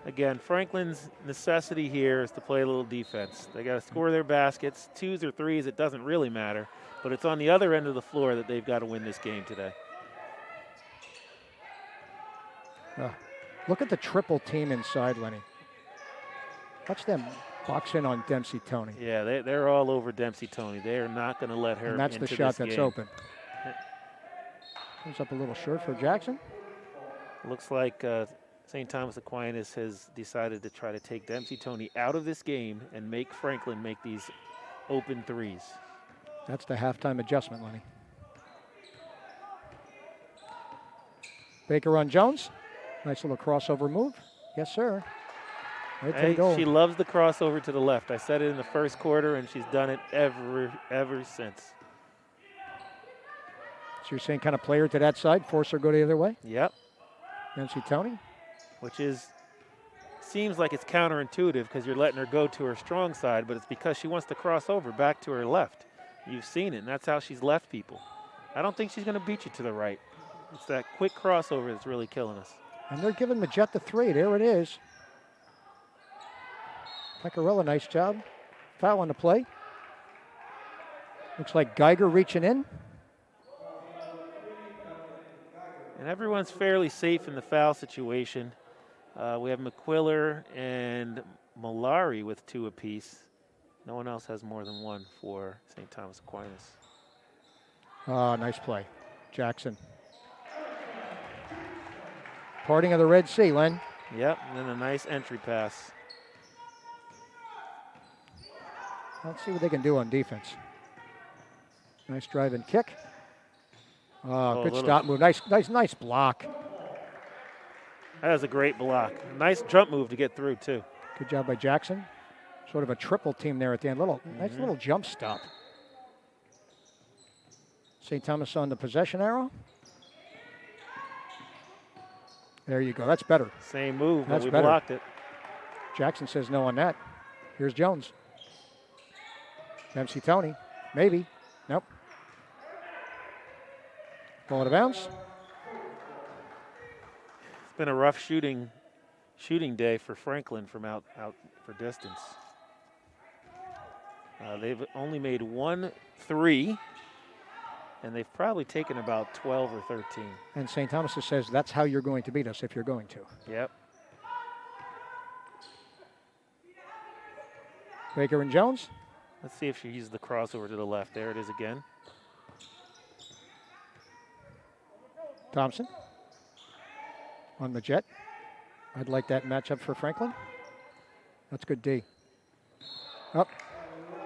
Again, Franklin's necessity here is to play a little defense. They got to score their baskets, twos or threes, it doesn't really matter. But it's on the other end of the floor that they've got to win this game today. Look at the triple team inside, Lenny. Watch them box in on Dempsey Tony. Yeah, they're all over Dempsey Tony. They are not going to let her And that's into the shot this that's game. open. Comes up a little short for Jackson. Looks like St. Thomas Aquinas has decided to try to take Dempsey Tony out of this game and make Franklin make these open threes. That's the halftime adjustment, Lenny. Baker on Jones. Nice little crossover move. Yes, sir. Right to the Hey, goal. she loves the crossover to the left. I said it in the first quarter, and she's done it ever since. So you're saying kind of play her to that side, force her to go the other way? Yep. Nancy Tony? Which seems like it's counterintuitive because you're letting her go to her strong side, but it's because she wants to cross over back to her left. You've seen it, and that's how she's left people. I don't think she's going to beat you to the right. It's that quick crossover that's really killing us. And they're giving Majette the 3. There it is. Pecorella, nice job. Foul on the play. Looks like Geiger reaching in. And everyone's fairly safe in the foul situation. We have McQuiller and Malari with 2 apiece. No one else has more than 1 for St. Thomas Aquinas. Nice play. Jackson. Parting of the Red Sea, Len. Yep, and then a nice entry pass. Let's see what they can do on defense. Nice drive and kick. Good stop move. Nice block. That was a great block. Nice jump move to get through, too. Good job by Jackson. Sort of a triple team there at the end. Nice little jump stop. St. Thomas on the possession arrow. There you go. That's better. Same move, but That's we better. blocked it. Jackson says no on that. Here's Jones. MC Tony. Maybe. Nope. Ball out of bounds. It's been a rough shooting day for Franklin from out for distance. They've only made 1 3, and they've probably taken about 12 or 13. And St. Thomas says that's how you're going to beat us if you're going to. Yep. Baker and Jones. Let's see if she uses the crossover to the left. There it is again. Thompson on the jet. I'd like that matchup for Franklin. That's good D. Up.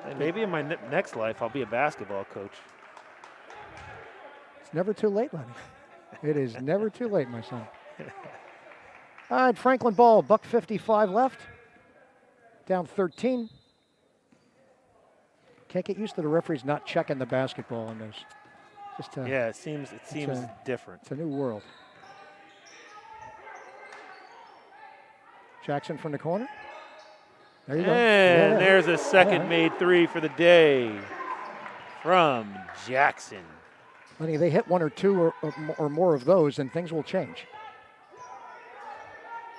And maybe in my next life, I'll be a basketball coach. It's never too late, Lenny. It is never too late, my son. All right, Franklin ball, $1:55 left. Down 13. Can't get used to the referees not checking the basketball on those. Just yeah, it seems different. It's a new world. Jackson from the corner. There you go. And there's a second made 3 for the day from Jackson. Lenny, they hit 1 or 2 or more of those, and things will change.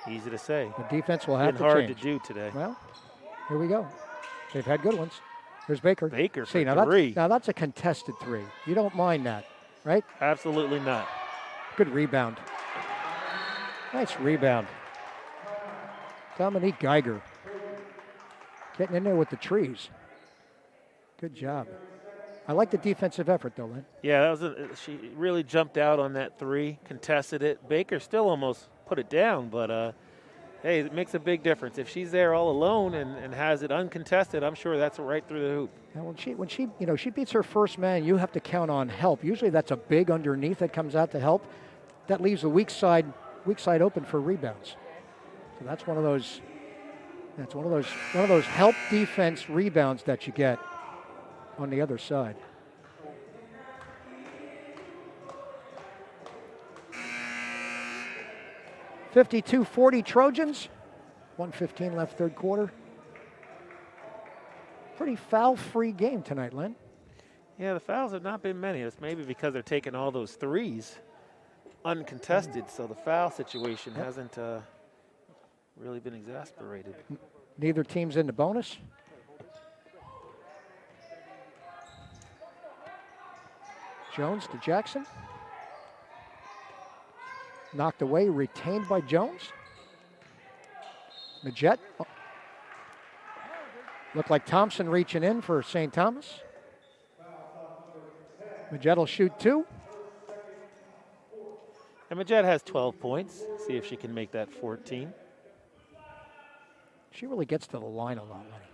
Easy to say. The defense will have to hard change. to do today. Well, here we go. They've had good ones. Here's Baker. Baker See, for now 3. Now that's a contested 3. You don't mind that, right? Absolutely not. Good rebound. Nice rebound. Dominique Geiger getting in there with the trees. Good job. I like the defensive effort, though, Lynn. Yeah, she really jumped out on that 3, contested it. Baker still almost put it down, but hey, it makes a big difference. If she's there all alone and has it uncontested, I'm sure that's right through the hoop. Now when she beats her first man, you have to count on help. Usually that's a big underneath that comes out to help. That leaves the weak side open for rebounds. So that's one of those help defense rebounds that you get on the other side. .52-40 Trojans. 1:15 left third quarter. Pretty foul-free game tonight, Len. Yeah, the fouls have not been many. It's maybe because they're taking all those 3s uncontested, so the foul situation hasn't really been exasperated. Neither team's in the bonus. Jones to Jackson. Knocked away, retained by Jones. Majette. Looked like Thompson reaching in for St. Thomas. Majette will shoot 2. And Majette has 12 points. See if she can make that 14. She really gets to the line a lot, Lenny.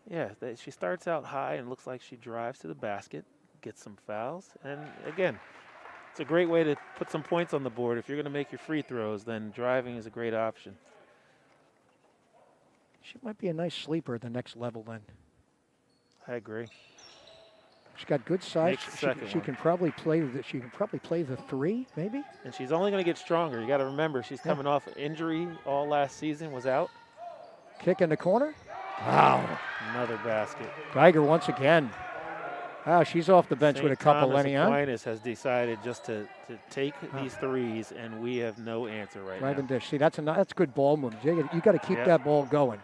Yeah, she starts out high and looks like she drives to the basket, gets some fouls. And again, It's a great way to put some points on the board. If you're going to make your free throws, then driving is a great option. She might be a nice sleeper at the next level then. I agree. She's got good size. Makes the second She one. can probably play the 3, maybe. And she's only going to get stronger. You got to remember, she's coming off an injury all last season, was out. Kick in the corner. Wow. Another basket. Geiger once again. Wow, she's off the bench with a couple, Lenny, huh? Aquanis has decided just to take these threes, and we have no answer right Right now. in dish. See, that's good ball movement. You got to keep that ball going.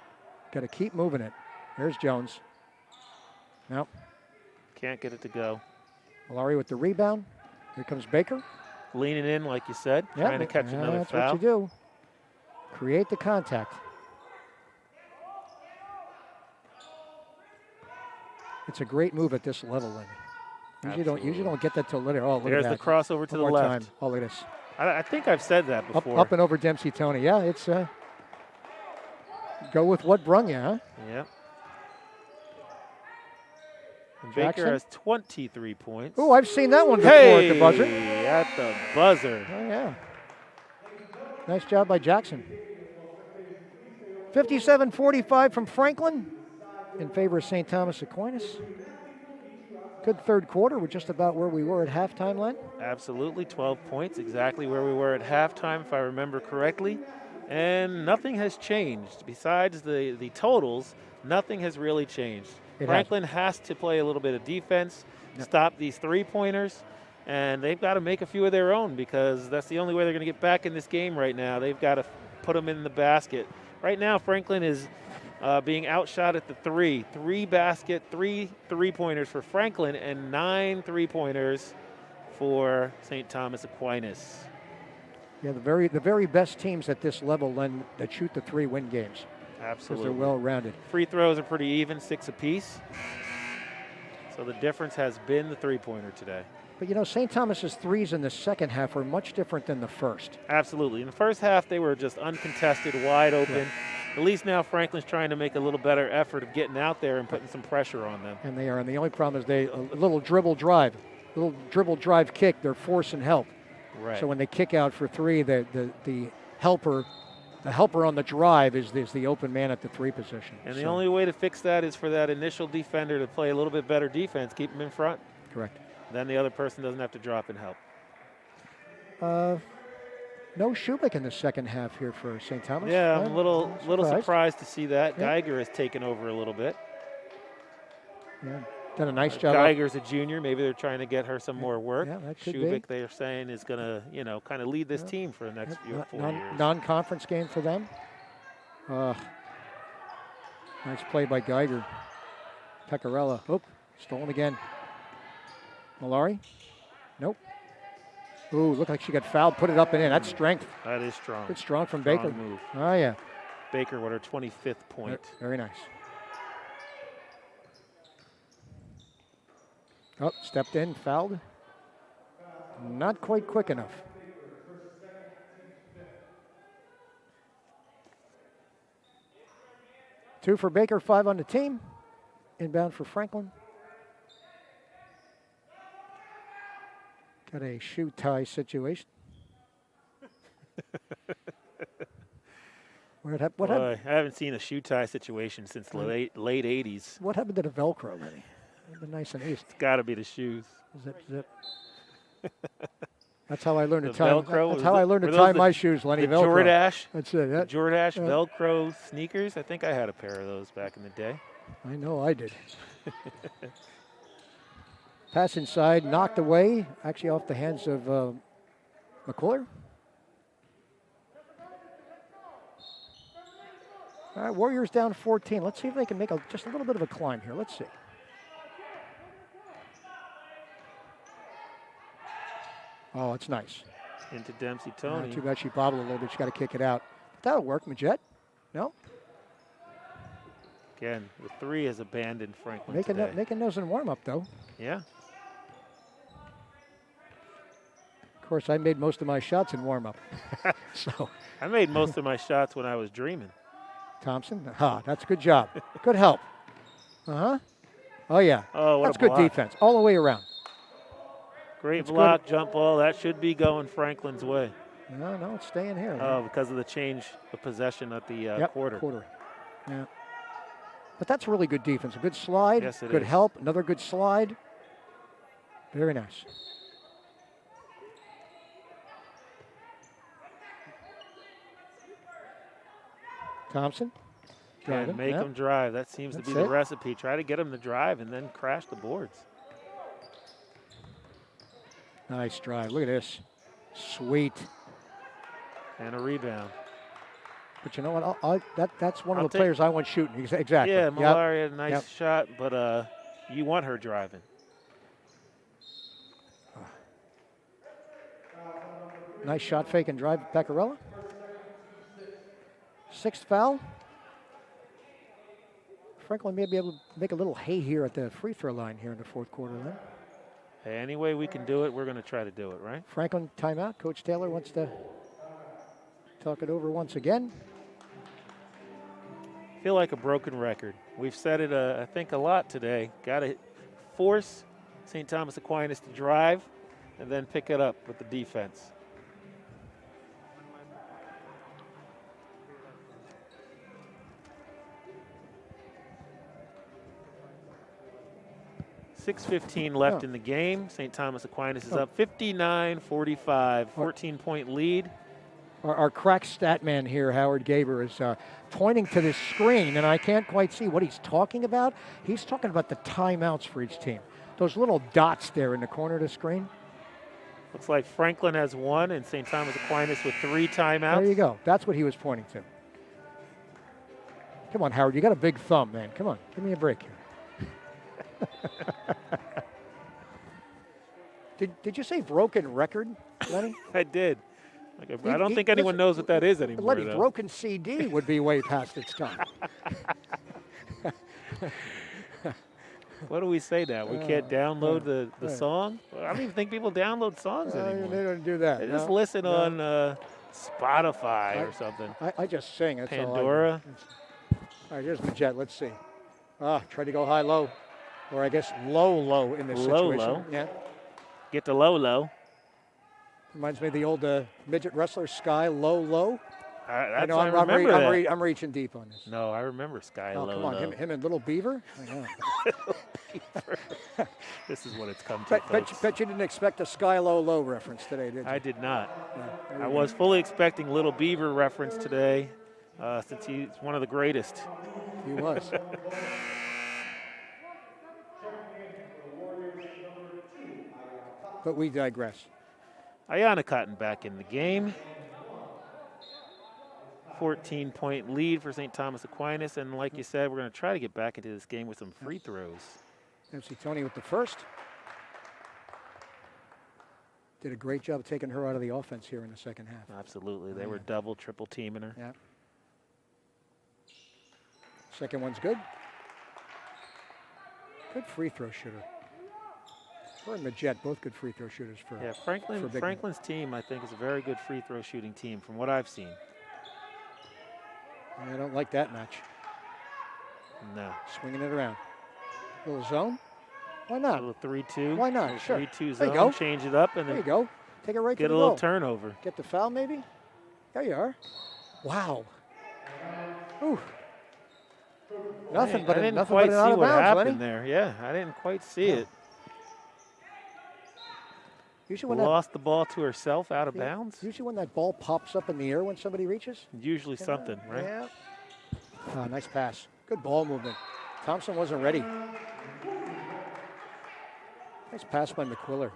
Got to keep moving it. There's Jones. Nope. Can't get it to go. Malari with the rebound. Here comes Baker. Leaning in, like you said, trying to catch another that's foul. That's what you do. Create the contact. It's a great move at this level, Lenny. Usually don't get that till later. Oh, look There's at that. the crossover to the left. Time. Oh, look at this. I think I've said that before. Up and over Dempsey Tony. Yeah, it's go with what brung you, huh? Yep. And Jackson? Baker has 23 points. Oh, I've seen that one before at the buzzer. At the buzzer. Oh, yeah. Nice job by Jackson. 57-45 from Franklin in favor of St. Thomas Aquinas. Good third quarter. We're just about where we were at halftime, Len. Absolutely, 12 points, exactly where we were at halftime, if I remember correctly. And nothing has changed. Besides the totals, nothing has really changed. Franklin has to play a little bit of defense, stop these three-pointers, and they've got to make a few of their own because that's the only way they're going to get back in this game right now. They've got to put them in the basket. Right now, Franklin is being outshot at the three. Three three-pointers for Franklin and 9 three-pointers for St. Thomas Aquinas. Yeah, the very best teams at this level, Len, that shoot the 3 win games. Absolutely. Because they're well-rounded. Free throws are pretty even, 6 apiece. So the difference has been the three-pointer today. But, St. Thomas's threes in the second half were much different than the first. Absolutely. In the first half, they were just uncontested, wide open. Yeah. At least now Franklin's trying to make a little better effort of getting out there and putting some pressure on them. And they are. And the only problem is a little dribble drive kick, they're forcing help. Right. So when they kick out for 3, the helper on the drive is the open man at the 3 position. And the only way to fix that is for that initial defender to play a little bit better defense, keep him in front. Correct. Then the other person doesn't have to drop and help. No Shubik in the second half here for St. Thomas. Yeah, I'm a little surprised to see that. Yeah. Geiger has taken over a little bit. Yeah, done a nice job. Geiger's a junior. Maybe they're trying to get her some more work. Yeah, that could Shubik, be. they're saying, is going to, kind of lead this team for the next 4 years. Non-conference game for them. Nice play by Geiger. Pecorella. Oh, stolen again. Malari? Nope. Ooh, looked like she got fouled. Put it up and in. That's strength. That is strong. Good strong from Strong Baker. Move. Oh, yeah. Baker with her 25th point. Very nice. Oh, stepped in, fouled. Not quite quick enough. Two for Baker, 5 on the team. Inbound for Franklin. Got a shoe tie situation. What happened? I haven't seen a shoe tie situation since the late 80s. What happened to the Velcro, Lenny? It'd been nice and easy. It's got to be the shoes. Zip, zip. That's how I learned to The tie. Velcro, That's how I learned to tie my shoes, Lenny. The Velcro. Jordache. That's it. Jordache Velcro sneakers. I think I had a pair of those back in the day. I know I did. Pass inside, knocked away, actually off the hands of McCuller. All right, Warriors down 14. Let's see if they can make just a little bit of a climb here. Let's see. Oh, it's nice. Into Dempsey Tony. Too bad she bobbled a little bit. She's got to kick it out. That'll work, Majette. No? Again, the 3 has abandoned Franklin Making those in warm-up, though. Yeah. Of course, I made most of my shots in warm-up. So I made most of my shots when I was dreaming. Thompson, that's a good job. Good help. Oh, yeah. Oh, what that's a good block. defense all the way around. Great It's block, good. jump ball. That should be going Franklin's way. No, it's staying here. Oh, because of the change of possession at the quarter. Yeah. But that's really good defense. A good slide. Yes, it good is. help. Another good slide. Very nice. Thompson. Yeah, Driving. make Yep. them drive. That seems That's to be the it. recipe. Try to get them to drive and then crash the boards. Nice drive. Look at this. Sweet. And a rebound. But you know what? That's one of I'll the take- players I want shooting. Exactly. Yeah, Yep. Malari had a nice Yep. shot, but you want her driving. Nice shot fake and drive, Pecorella. Sixth foul. Franklin may be able to make a little hay here at the free throw line here in the fourth quarter then. Hey, any way we can do it, we're going to try to do it, right? Franklin timeout. Coach Taylor wants to talk it over once again. Feel like a broken record. We've said it, I think, a lot today. Got to force St. Thomas Aquinas to drive and then pick it up with the defense. .6:15 left in the game. St. Thomas Aquinas is up 59-45, 14-point lead. Our crack stat man here, Howard Gaber, is pointing to this screen, and I can't quite see what he's talking about. He's talking about the timeouts for each team. Those little dots there in the corner of the screen. Looks like Franklin has 1 and St. Thomas Aquinas with 3 timeouts. There you go. That's what he was pointing to. Come on, Howard. You got a big thumb, man. Come on. Give me a break here. Did you say broken record, Lenny? I did. I don't think anyone knows what that is anymore. Lenny, broken CD would be way past its time. What do we say now? We can't download the song? I don't even think people download songs anymore. They don't do that. They just listen on Spotify or something. I just sing. That's Pandora. All right, here's the jet. Let's see. Try to go high-low. Or I guess low in this situation. Low. Yeah. Get the low. Reminds me of the old midget wrestler, Sky Low. I know. I remember that. I'm reaching deep on this. No, I remember Sky Low. Come on, him and Little Beaver? I know. This is what it's come to, folks. Bet you didn't expect a Sky Low reference today, did you? I did not. No, I was fully expecting Little Beaver reference today, since he's one of the greatest. He was. But we digress. Ayanna Cotton back in the game. 14-point lead for St. Thomas Aquinas, and like you said, we're going to try to get back into this game with some free throws. MC Tony with the first. Did a great job taking her out of the offense here in the second half. Absolutely. They were double, triple teaming her. Yeah. Second one's good. Good free throw shooter. Her and Majet, both good free throw shooters for. Yeah, Franklin's team, I think, is a very good free throw shooting team from what I've seen. I don't like that match. No. Swinging it around. Little zone? Why not? A little 3-2. Why not? Sure. 3-2 There you zone, go. change it up, and There you then go. Take it right to get the a little goal. turnover. Get the foul, maybe? There you are. Wow. Ooh. Nothing but I didn't nothing quite but an out see of what bounds, happened Lenny. there. Yeah, I didn't quite see it. Usually Lost the ball to herself out of bounds. Usually when that ball pops up in the air when somebody reaches. Usually something, right? Yeah. Nice pass. Good ball movement. Thompson wasn't ready. Nice pass by McQuiller.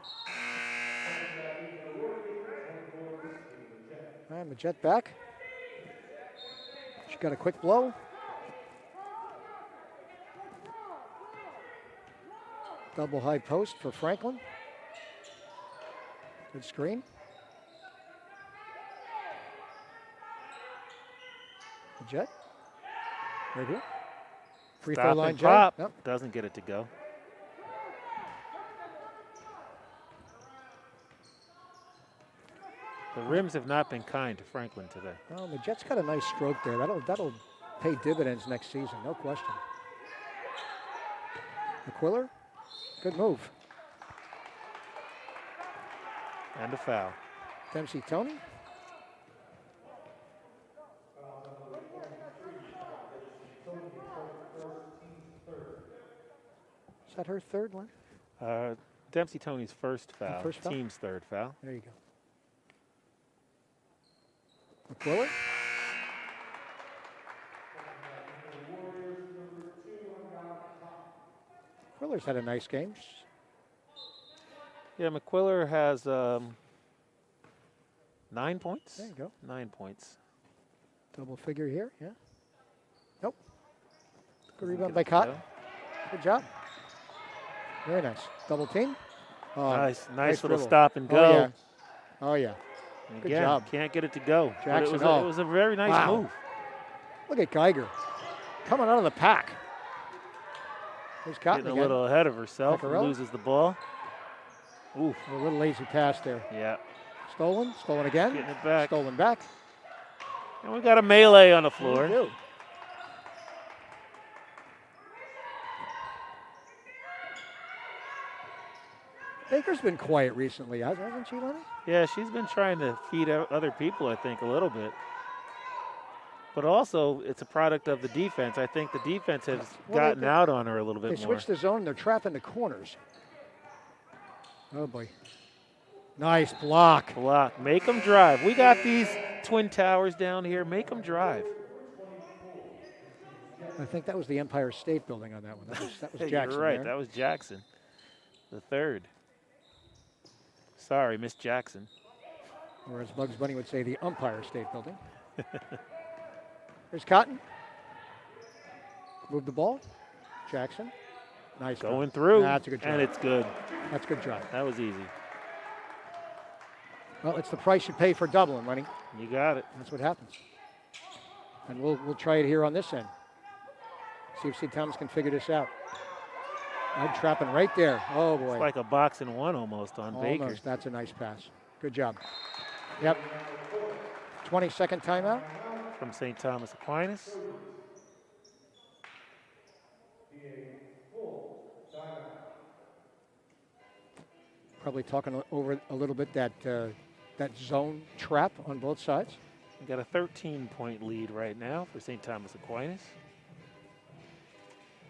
All right, Majet back. She got a quick blow. Double high post for Franklin. Good screen. Jet. Right here. Free throw Stop line, and Jet. pop. Yep. Doesn't get it to go. The rims have not been kind to Franklin today. Well, the Jet's got a nice stroke there. That'll pay dividends next season, no question. McQuiller, good move. And a foul. Dempsey Tony. Is that her third one? Dempsey Tony's first foul. First foul? Team's third foul. There you go. McQuiller. McQuiller's had a nice game. Yeah, McQuiller has 9 points. There you go. 9 points. Double figure here, yeah. Nope. Good Doesn't rebound get by it to Cotton. go. Good job. Very nice. Double team. Oh, Nice little dribble. stop and go. Oh, yeah. Oh, yeah. And Good again, job. Can't get it to go. But Jackson, it oh. was a very nice Wow. move. Look at Geiger coming out of the pack. Here's Cotton Getting a again. little ahead of herself. And Pecorello. loses the ball. Oof. A little lazy pass there. Yeah. Stolen again. Getting it back. Stolen back. And we got a melee on the We floor. do. Baker's been quiet recently, hasn't she, Lenny? Yeah, she's been trying to feed other people, I think, a little bit. But also, it's a product of the defense. I think the defense has gotten out on her a little bit They more. switched the zone. They're trapping the corners. Oh, boy. Nice block. Block. Make them drive. We got these twin towers down here. Make them drive. I think that was the Empire State Building on that one. That was Jackson. You're right. there. That was Jackson, the third. Sorry, Miss Jackson. Or as Bugs Bunny would say, the Umpire State Building. Here's Cotton. Move the ball. Jackson. Nice. Going drive. through. That's a good drive. And it's good. That's a good drive. That was easy. Well, it's the price you pay for doubling, Lenny. You got it. That's what happens. And we'll try it here on this end. See if St. Thomas can figure this out. I'm trapping right there. Oh, boy. It's like a box and one almost on Baker. Almost. That's a nice pass. Good job. Yep. 20-second timeout. From St. Thomas Aquinas. Probably talking over a little bit that zone trap on both sides. We got a 13-point lead right now for St. Thomas Aquinas.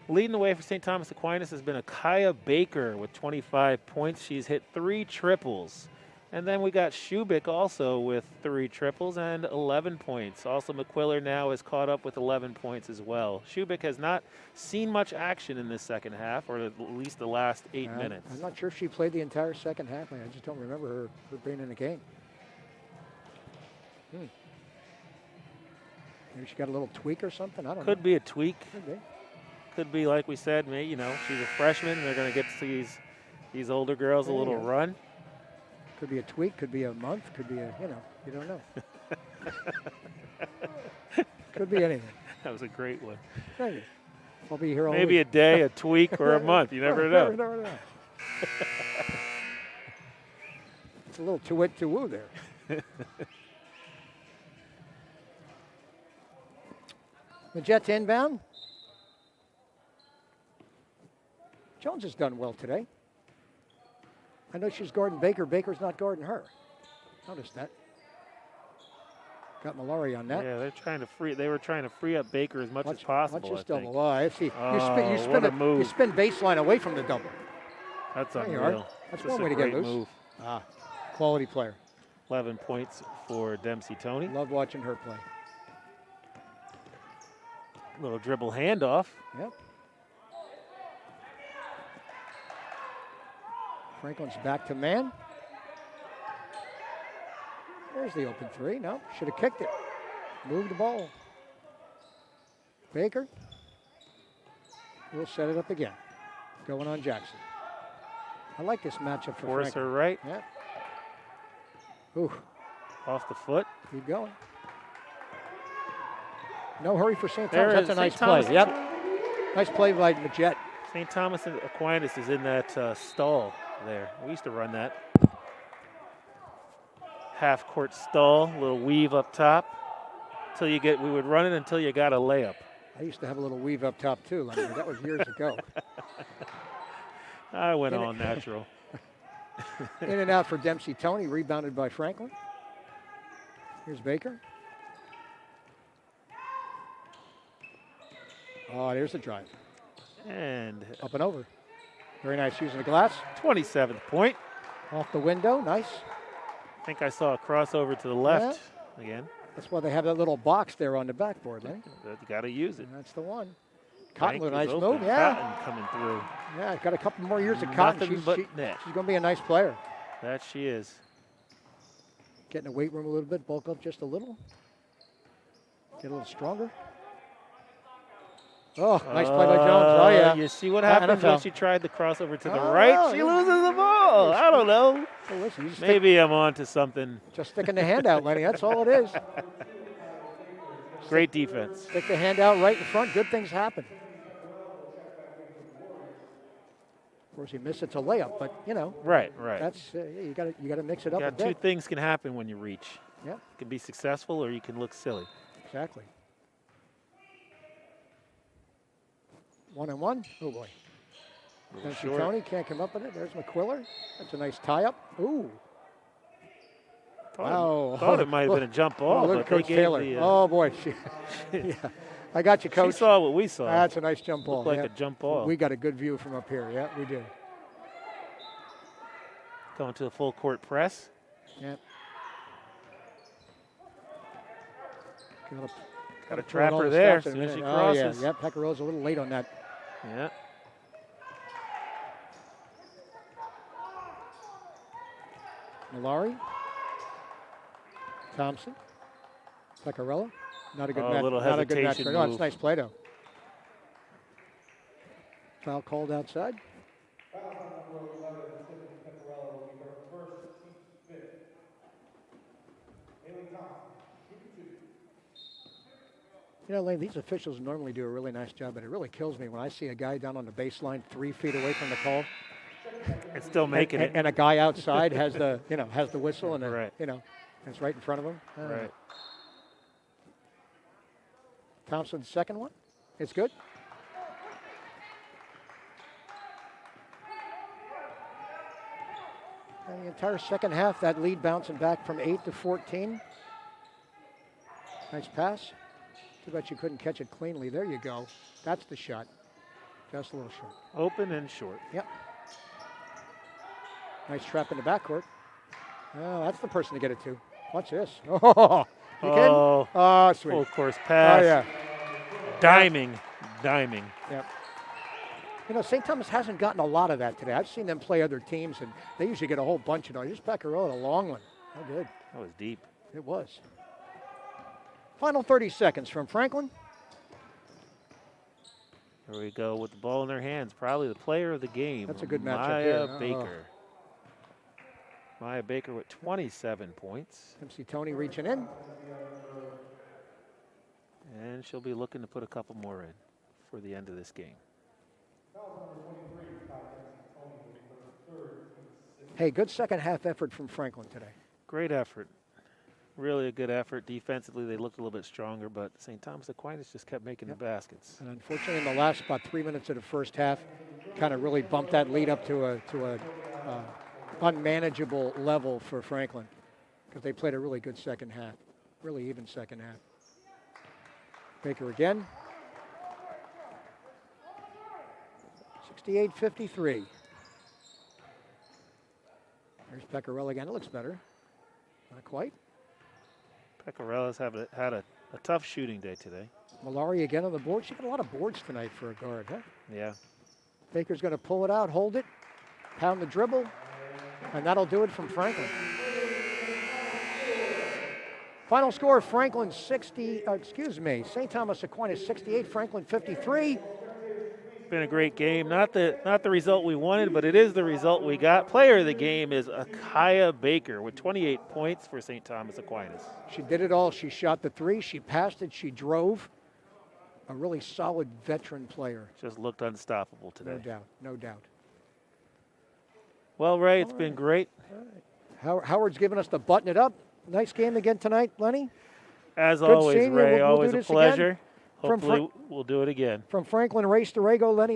Leading the way for St. Thomas Aquinas has been Akaya Baker with 25 points. She's hit 3 triples. And then we got Shubik also with 3 triples and 11 points. Also, McQuiller now is caught up with 11 points as well. Shubik has not seen much action in this second half, or at least the last 8 minutes. I'm not sure if she played the entire second half. I just don't remember her being in the game. Maybe she got a little tweak or something. I don't know. Could be a tweak. Could be. Could be, like we said, maybe, you know, she's a freshman and they're going to get to these older girls a little run. Could be a tweak, could be a month, could be a, you don't know. Could be anything. That was a great one. Maybe. I'll be here all Maybe week. a day, a tweak, or a month. You never know. Never know. It's a little too-wit, too-woo there. The Jets inbound. Jones has done well today. I know she's guarding Baker. Baker's not guarding her. Notice that. Got Malari on that. Yeah, they were trying to free up Baker as much as possible. Watch this I think. double. Oh, I see. What a move. You spin baseline away from the double. That's There you unreal. are. That's Just one a way to get great loose. move. Quality player. 11 points for Dempsey Tony. Love watching her play. Little dribble handoff. Yep. Franklin's back to man. There's the open three. No, should have kicked it. Moved the ball. Baker will set it up again. Going on Jackson. I like this matchup for Force Franklin. her right. Yep. Ooh, Off the foot. keep going. No hurry for St. There Thomas. That's a is nice St. Thomas. play. Yep. Nice play by Majet. St. Thomas Aquinas is in that stall there. We used to run that. Half-court stall, little weave up top. We would run it until you got a layup. I used to have a little weave up top too. That was years ago. I went all natural. In and out for Dempsey Tony, rebounded by Franklin. Here's Baker. Oh, there's the drive. And Up and over. Very nice using the glass. 27th point. Off the window, nice. I think I saw a crossover to the left again. That's why they have that little box there on the backboard, Lenny. You got to use it. And that's the one. Cotton with a Bank nice is move, open. yeah. Cotton coming through. Yeah, got a couple more years of Cotton. Nothing but net. She's going to be a nice player. That she is. Get in the weight room a little bit, bulk up just a little. Get a little stronger. Oh, nice play by Jones. Oh, yeah. You see what happens when NFL. she tried the crossover to the Oh, right? no, She yeah. loses the ball. I don't know. So listen, you just Maybe I'm on to something. just sticking the hand out, Lenny. That's all it is. Great defense. Stick the hand out right in front. Good things happen. Of course, he missed it to layup, but you know Right. that's you got to mix it up a Got two bit. things can happen when you reach. Yeah, You can be successful or you can look silly. exactly. 1-on-1. Oh boy. Dempsey short. Tony can't come up with it. There's McQuiller. That's a nice tie-up. Ooh. Thought it might have been a jump ball, look but at they Coach gave Taylor. the, Oh boy. Yeah. I got you, she Coach. saw what we saw. That's a nice jump ball. Looked like yeah. a jump ball. We got a good view from up here. Yeah, we do. Going to the full court press. Yeah. Got a trapper there as soon as she crosses. Oh, yeah. Pecorino's a little late on that. Yeah. Malari. Thompson. Pecorello. Not a good match. little Not a good match. hesitation No, it's move. nice play though. Foul called outside. You know, Lane, these officials normally do a really nice job, but it really kills me when I see a guy down on the baseline 3 feet away from the call. It's still making it. And a guy outside has the, has the whistle and, Right. it's right in front of him. Right. Thompson's second one. It's good. And the entire second half, that lead bouncing back from 8 to 14. Nice pass. Too bad you couldn't catch it cleanly. There you go. That's the shot. Just a little short. Open and short. Yep. Nice trap in the backcourt. Oh, that's the person to get it to. Watch this. Oh, you kidding? Oh, sweet. Full course pass. Oh, yeah. Diming. Yep. You know, St. Thomas hasn't gotten a lot of that today. I've seen them play other teams, and they usually get a whole bunch of those. Just Pecorino, a long one. Oh, good. That was deep. It was. Final 30 seconds from Franklin. Here we go with the ball in their hands. Probably the player of the game. That's a good matchup Maya here. Oh. Baker. Maya Baker with 27 points. Dempsey Tony reaching in. And she'll be looking to put a couple more in for the end of this game. Hey, good second half effort from Franklin today. Great effort. Really a good effort. Defensively, they looked a little bit stronger, but St. Thomas Aquinas just kept making the baskets. And unfortunately, in the last about 3 minutes of the first half, kind of really bumped that lead up to a unmanageable level for Franklin because they played a really good second half, really even second half. Baker again. 68-53. There's Pecorello again. It looks better. Not quite. Pecorella's had a tough shooting day today. Malari again on the board. She got a lot of boards tonight for a guard, huh? Yeah. Baker's going to pull it out, hold it, pound the dribble, and that'll do it from Franklin. Final score, Franklin St. Thomas Aquinas 68, Franklin 53. Been a great game. Not the result we wanted, but it is the result we got. Player of the game is Akaya Baker with 28 points for St. Thomas Aquinas. She did it all. She shot the three. She passed it. She drove. A really solid veteran player. Just looked unstoppable today. No doubt. No doubt. Well, Ray, it's been great. Howard's given us the button it up. Nice game again tonight, Lenny. As Good always, seeing you. Ray, We'll always do a this again. pleasure. From Hopefully, we'll do it again. From Franklin Race to Rago, Lenny.